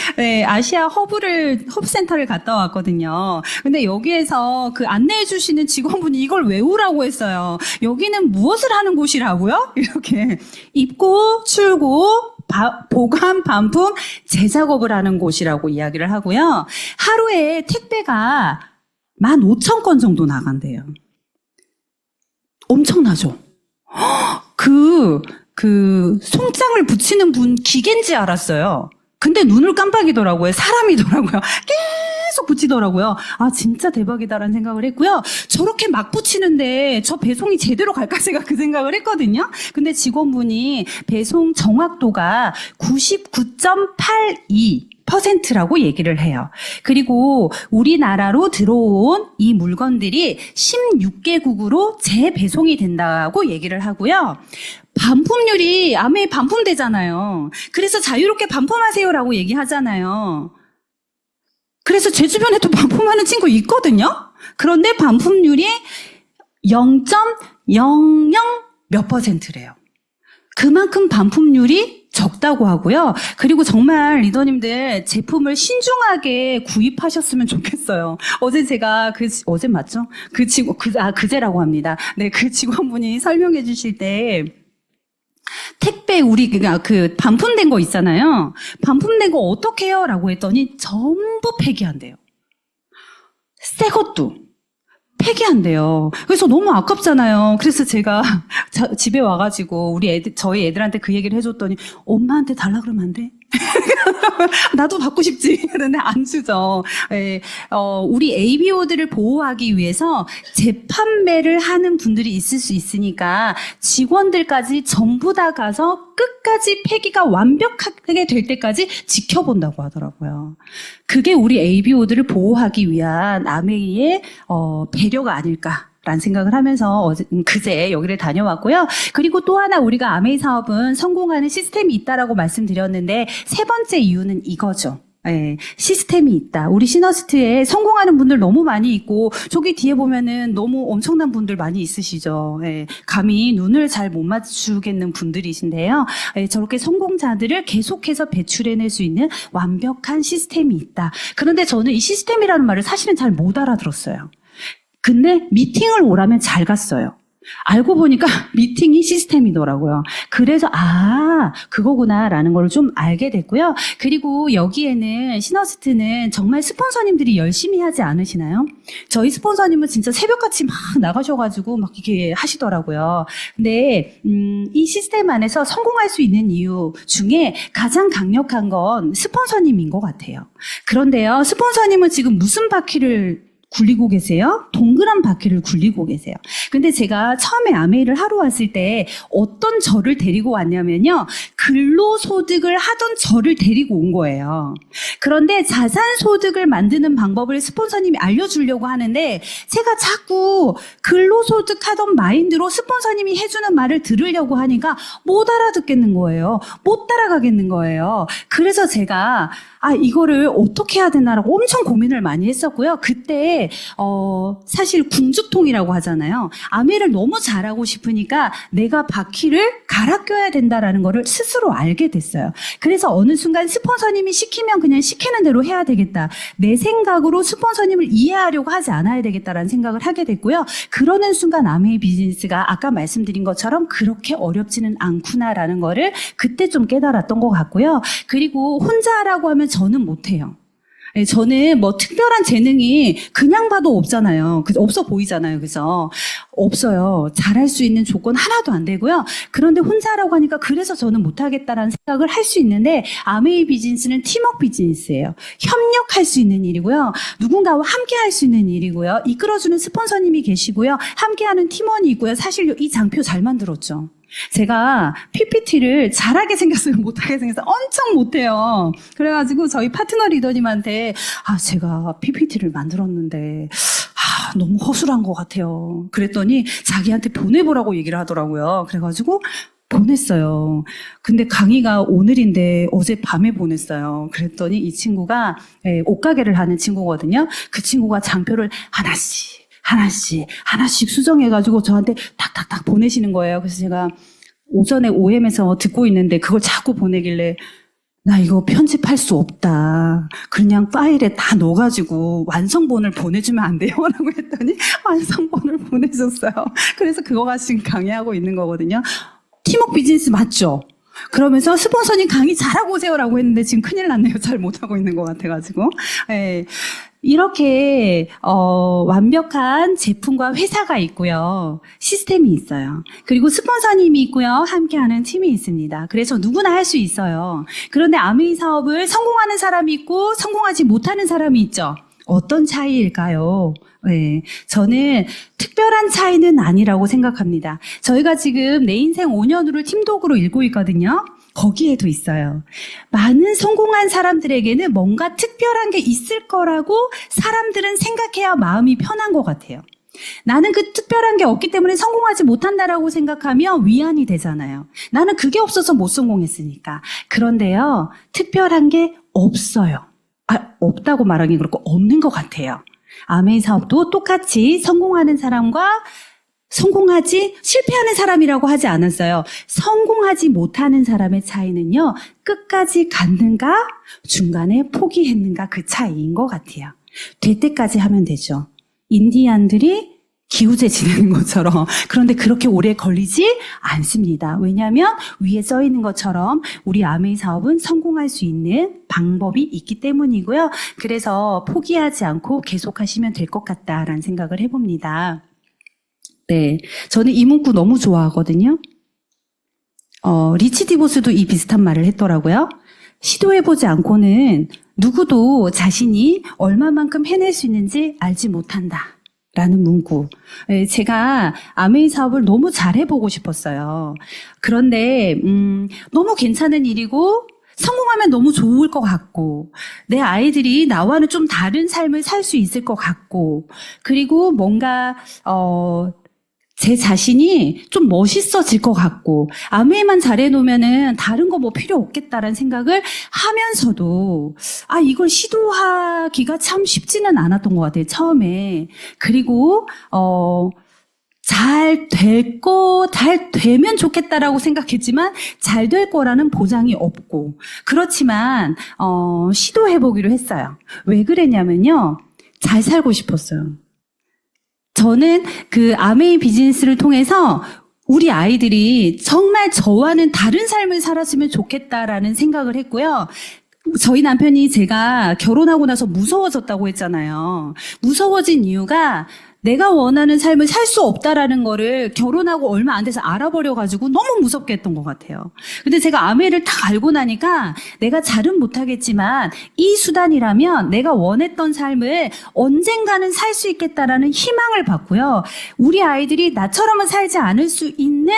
아시아 허브센터를 갔다 왔거든요. 근데 여기에서 그 안내해 주시는 직원분이 이걸 외우라고 했어요. 여기는 무엇을 하는 곳이라고요? 이렇게 입고 출고 보관, 반품, 재작업을 하는 곳이라고 이야기를 하고요. 하루에 택배가 15,000건 정도 나간대요. 엄청나죠? 송장을 붙이는 분 기계인지 알았어요. 근데 눈을 깜빡이더라고요. 사람이더라고요. 계속 붙이더라고요. 진짜 대박이다라는 생각을 했고요. 저렇게 막 붙이는데 저 배송이 제대로 갈까 제가 그 생각을 했거든요. 근데 직원분이 배송 정확도가 99.82 10%라고 얘기를 해요. 그리고 우리나라로 들어온 이 물건들이 16개국으로 재배송이 된다고 얘기를 하고요. 반품률이 아메이 반품되잖아요. 그래서 자유롭게 반품하세요라고 얘기하잖아요. 그래서 제 주변에도 반품하는 친구 있거든요. 그런데 반품률이 0.00 몇 %래요. 그만큼 반품률이 적다고 하고요. 그리고 정말 리더님들 제품을 신중하게 구입하셨으면 좋겠어요. 어제 제가 어제 맞죠? 그제라고 합니다. 네, 그 직원분이 설명해 주실 때 택배 그 반품된 거 있잖아요. 반품된 거 어떻게 해요? 라고 했더니 전부 폐기한대요. 새 것도 폐기한대요. 그래서 너무 아깝잖아요. 그래서 제가 집에 와가지고 저희 애들한테 그 얘기를 해줬더니 엄마한테 달라 그러면 안 돼? 나도 받고 싶지. 그런데 안 주죠. 예, 우리 ABO들을 보호하기 위해서 재판매를 하는 분들이 있을 수 있으니까 직원들까지 전부 다 가서 끝까지 폐기가 완벽하게 될 때까지 지켜본다고 하더라고요. 그게 우리 ABO들을 보호하기 위한 아메이의 배려가 아닐까. 라는 생각을 하면서 그제 여기를 다녀왔고요. 그리고 또 하나 우리가 아메이 사업은 성공하는 시스템이 있다라고 말씀드렸는데 세 번째 이유는 이거죠. 예, 시스템이 있다. 우리 시너스트에 성공하는 분들 너무 많이 있고 저기 뒤에 보면은 너무 엄청난 분들 많이 있으시죠. 예, 감히 눈을 잘 못 맞추겠는 분들이신데요. 예, 저렇게 성공자들을 계속해서 배출해낼 수 있는 완벽한 시스템이 있다. 그런데 저는 이 시스템이라는 말을 사실은 잘 못 알아들었어요. 근데 미팅을 오라면 잘 갔어요. 알고 보니까 미팅이 시스템이더라고요. 그래서 그거구나라는 걸 좀 알게 됐고요. 그리고 여기에는 시너스트는 정말 스폰서님들이 열심히 하지 않으시나요? 저희 스폰서님은 진짜 새벽같이 막 나가셔가지고 막 이렇게 하시더라고요. 근데 이 시스템 안에서 성공할 수 있는 이유 중에 가장 강력한 건 스폰서님인 것 같아요. 그런데요, 스폰서님은 지금 무슨 바퀴를 굴리고 계세요? 동그란 바퀴를 굴리고 계세요. 근데 제가 처음에 아메이를 하러 왔을 때 어떤 저를 데리고 왔냐면요. 근로소득을 하던 저를 데리고 온 거예요. 그런데 자산소득을 만드는 방법을 스폰서님이 알려주려고 하는데 제가 자꾸 근로소득 하던 마인드로 스폰서님이 해주는 말을 들으려고 하니까 못 알아듣겠는 거예요. 못 따라가겠는 거예요. 그래서 제가 이거를 어떻게 해야 되나라고 엄청 고민을 많이 했었고요. 그때 사실 궁죽통이라고 하잖아요. 아메를 너무 잘하고 싶으니까 내가 바퀴를 갈아 껴야 된다라는 거를 스스로 알게 됐어요. 그래서 어느 순간 스폰서님이 시키면 그냥 시키는 대로 해야 되겠다. 내 생각으로 스폰서님을 이해하려고 하지 않아야 되겠다라는 생각을 하게 됐고요. 그러는 순간 아메이 비즈니스가 아까 말씀드린 것처럼 그렇게 어렵지는 않구나라는 거를 그때 좀 깨달았던 것 같고요. 그리고 혼자 하라고 하면 저는 못해요. 저는 뭐 특별한 재능이 그냥 봐도 없잖아요. 없어 보이잖아요. 그래서 없어요. 잘할 수 있는 조건 하나도 안 되고요. 그런데 혼자 하라고 하니까 그래서 저는 못하겠다라는 생각을 할 수 있는데 아메이 비즈니스는 팀워크 비즈니스예요. 협력할 수 있는 일이고요. 누군가와 함께 할 수 있는 일이고요. 이끌어주는 스폰서님이 계시고요. 함께하는 팀원이 있고요. 사실 이 장표 잘 만들었죠. 제가 PPT를 잘하게 생겼어요? 못하게 생겼어요? 엄청 못해요. 그래가지고 저희 파트너 리더님한테 제가 PPT를 만들었는데 너무 허술한 것 같아요. 그랬더니 자기한테 보내보라고 얘기를 하더라고요. 그래가지고 보냈어요. 근데 강의가 오늘인데 어제 밤에 보냈어요. 그랬더니 이 친구가 옷가게를 하는 친구거든요. 그 친구가 장표를 하나씩 수정해가지고 저한테 탁탁탁 보내시는 거예요. 그래서 제가 오전에 OM에서 듣고 있는데 그걸 자꾸 보내길래 나 이거 편집할 수 없다. 그냥 파일에 다 넣어가지고 완성본을 보내주면 안 돼요? 라고 했더니 완성본을 보내줬어요. 그래서 그거가 지금 강의하고 있는 거거든요. 팀워크 비즈니스 맞죠? 그러면서 스폰서님 강의 잘하고 오세요라고 했는데 지금 큰일 났네요. 잘 못하고 있는 것 같아가지고. 이렇게 완벽한 제품과 회사가 있고요. 시스템이 있어요. 그리고 스폰서님이 있고요. 함께하는 팀이 있습니다. 그래서 누구나 할 수 있어요. 그런데 아메이 사업을 성공하는 사람이 있고 성공하지 못하는 사람이 있죠. 어떤 차이일까요? 네, 저는 특별한 차이는 아니라고 생각합니다. 저희가 지금 내 인생 5년으로 팀독으로 읽고 있거든요. 거기에도 있어요. 많은 성공한 사람들에게는 뭔가 특별한 게 있을 거라고 사람들은 생각해야 마음이 편한 것 같아요. 나는 그 특별한 게 없기 때문에 성공하지 못한다라고 생각하면 위안이 되잖아요. 나는 그게 없어서 못 성공했으니까. 그런데요, 특별한 게 없어요. 없다고 말하긴 그렇고 없는 것 같아요. 아메이 사업도 똑같이 성공하는 사람과 실패하는 사람이라고 하지 않았어요. 성공하지 못하는 사람의 차이는요, 끝까지 갔는가, 중간에 포기했는가 그 차이인 것 같아요. 될 때까지 하면 되죠. 인디안들이 기우제 지내는 것처럼. 그런데 그렇게 오래 걸리지 않습니다. 왜냐하면 위에 써 있는 것처럼 우리 아메이 사업은 성공할 수 있는 방법이 있기 때문이고요. 그래서 포기하지 않고 계속하시면 될 것 같다라는 생각을 해봅니다. 네, 저는 이 문구 너무 좋아하거든요. 리치 디보스도 이 비슷한 말을 했더라고요. 시도해보지 않고는 누구도 자신이 얼마만큼 해낼 수 있는지 알지 못한다. 라는 문구. 제가 아메이 사업을 너무 잘해보고 싶었어요. 그런데 너무 괜찮은 일이고 성공하면 너무 좋을 것 같고 내 아이들이 나와는 좀 다른 삶을 살 수 있을 것 같고 그리고 뭔가 제 자신이 좀 멋있어질 것 같고 아메이만 잘해놓으면은 다른 거 뭐 필요 없겠다라는 생각을 하면서도 이걸 시도하기가 참 쉽지는 않았던 것 같아요. 처음에. 그리고 잘 되면 좋겠다라고 생각했지만 잘 될 거라는 보장이 없고 그렇지만 시도해보기로 했어요. 왜 그랬냐면요. 잘 살고 싶었어요. 저는 그 아메이 비즈니스를 통해서 우리 아이들이 정말 저와는 다른 삶을 살았으면 좋겠다라는 생각을 했고요. 저희 남편이 제가 결혼하고 나서 무서워졌다고 했잖아요. 무서워진 이유가 내가 원하는 삶을 살 수 없다라는 거를 결혼하고 얼마 안 돼서 알아버려가지고 너무 무섭게 했던 것 같아요. 근데 제가 아메이를 딱 알고 나니까 내가 잘은 못하겠지만 이 수단이라면 내가 원했던 삶을 언젠가는 살 수 있겠다라는 희망을 받고요. 우리 아이들이 나처럼은 살지 않을 수 있는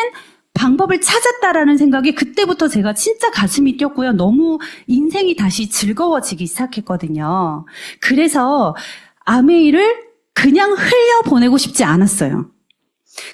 방법을 찾았다라는 생각이 그때부터 제가 진짜 가슴이 뛰었고요. 너무 인생이 다시 즐거워지기 시작했거든요. 그래서 아메이를 그냥 흘려보내고 싶지 않았어요.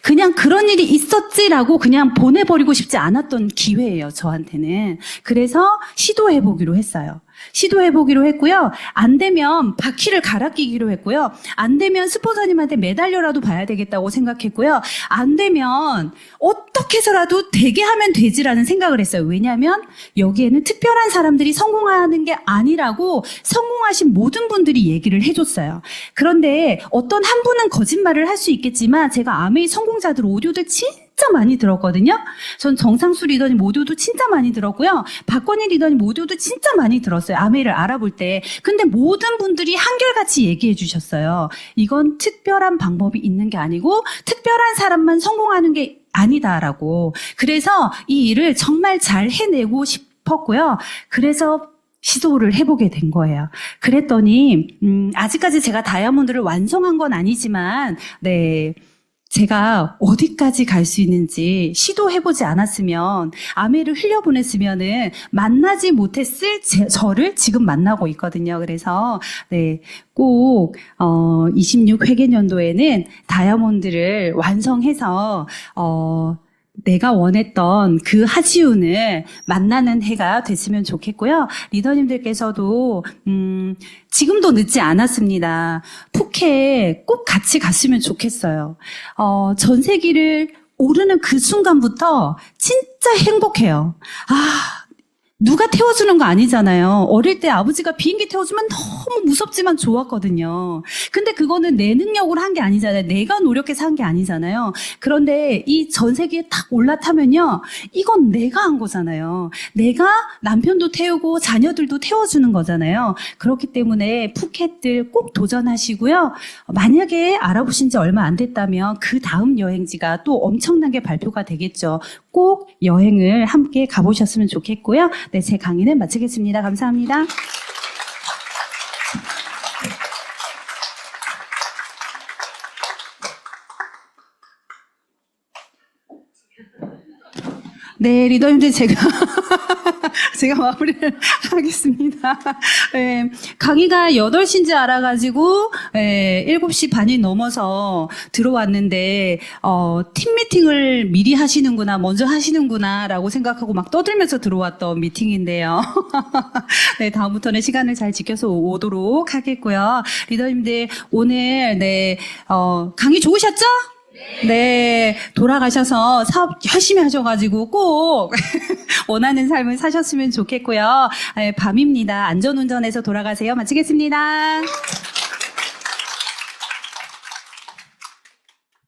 그냥 그런 일이 있었지라고 그냥 보내버리고 싶지 않았던 기회예요, 저한테는. 그래서 시도해보기로 했어요. 시도해보기로 했고요. 안 되면 바퀴를 갈아 끼기로 했고요. 안 되면 스폰서님한테 매달려라도 봐야 되겠다고 생각했고요. 안 되면 어떻게 해서라도 되게 하면 되지라는 생각을 했어요. 왜냐하면 여기에는 특별한 사람들이 성공하는 게 아니라고 성공하신 모든 분들이 얘기를 해줬어요. 그런데 어떤 한 분은 거짓말을 할 수 있겠지만 제가 아메이 성공자들 오디오들 진짜 많이 들었거든요. 전 정상수 리더님 오디오도 진짜 많이 들었고요. 박건희 리더님 오디오도 진짜 많이 들었어요. 아메이를 알아볼 때. 근데 모든 분들이 한결같이 얘기해 주셨어요. 이건 특별한 방법이 있는 게 아니고 특별한 사람만 성공하는 게 아니다라고. 그래서 이 일을 정말 잘 해내고 싶었고요. 그래서 시도를 해보게 된 거예요. 그랬더니 아직까지 제가 다이아몬드를 완성한 건 아니지만 네. 제가 어디까지 갈 수 있는지 시도해보지 않았으면 아메이를 흘려보냈으면은 만나지 못했을 저를 지금 만나고 있거든요. 그래서 네, 꼭 26회계년도에는 다이아몬드를 완성해서 내가 원했던 그 하지훈을 만나는 해가 됐으면 좋겠고요. 리더님들께서도 지금도 늦지 않았습니다. 푸켓 꼭 같이 갔으면 좋겠어요. 전세기를 오르는 그 순간부터 진짜 행복해요. 누가 태워주는 거 아니잖아요. 어릴 때 아버지가 비행기 태워주면 너무 무섭지만 좋았거든요. 근데 그거는 내 능력으로 한 게 아니잖아요. 내가 노력해서 한 게 아니잖아요. 그런데 이 전세기에 딱 올라타면요. 이건 내가 한 거잖아요. 내가 남편도 태우고 자녀들도 태워주는 거잖아요. 그렇기 때문에 푸켓들 꼭 도전하시고요. 만약에 알아보신 지 얼마 안 됐다면 그 다음 여행지가 또 엄청나게 발표가 되겠죠. 꼭 여행을 함께 가보셨으면 좋겠고요. 네, 제 강의는 마치겠습니다. 감사합니다. 네, 리더님들 제가 제가 마무리를 하겠습니다. 네, 강의가 8시인지 알아가지고 7시 반이 넘어서 들어왔는데 팀 미팅을 미리 하시는구나, 먼저 하시는구나 라고 생각하고 막 떠들면서 들어왔던 미팅인데요. 네, 다음부터는 시간을 잘 지켜서 오도록 하겠고요. 리더님들 오늘 강의 좋으셨죠? 네, 돌아가셔서 사업 열심히 하셔가지고 꼭 원하는 삶을 사셨으면 좋겠고요. 밤입니다. 안전운전해서 돌아가세요. 마치겠습니다.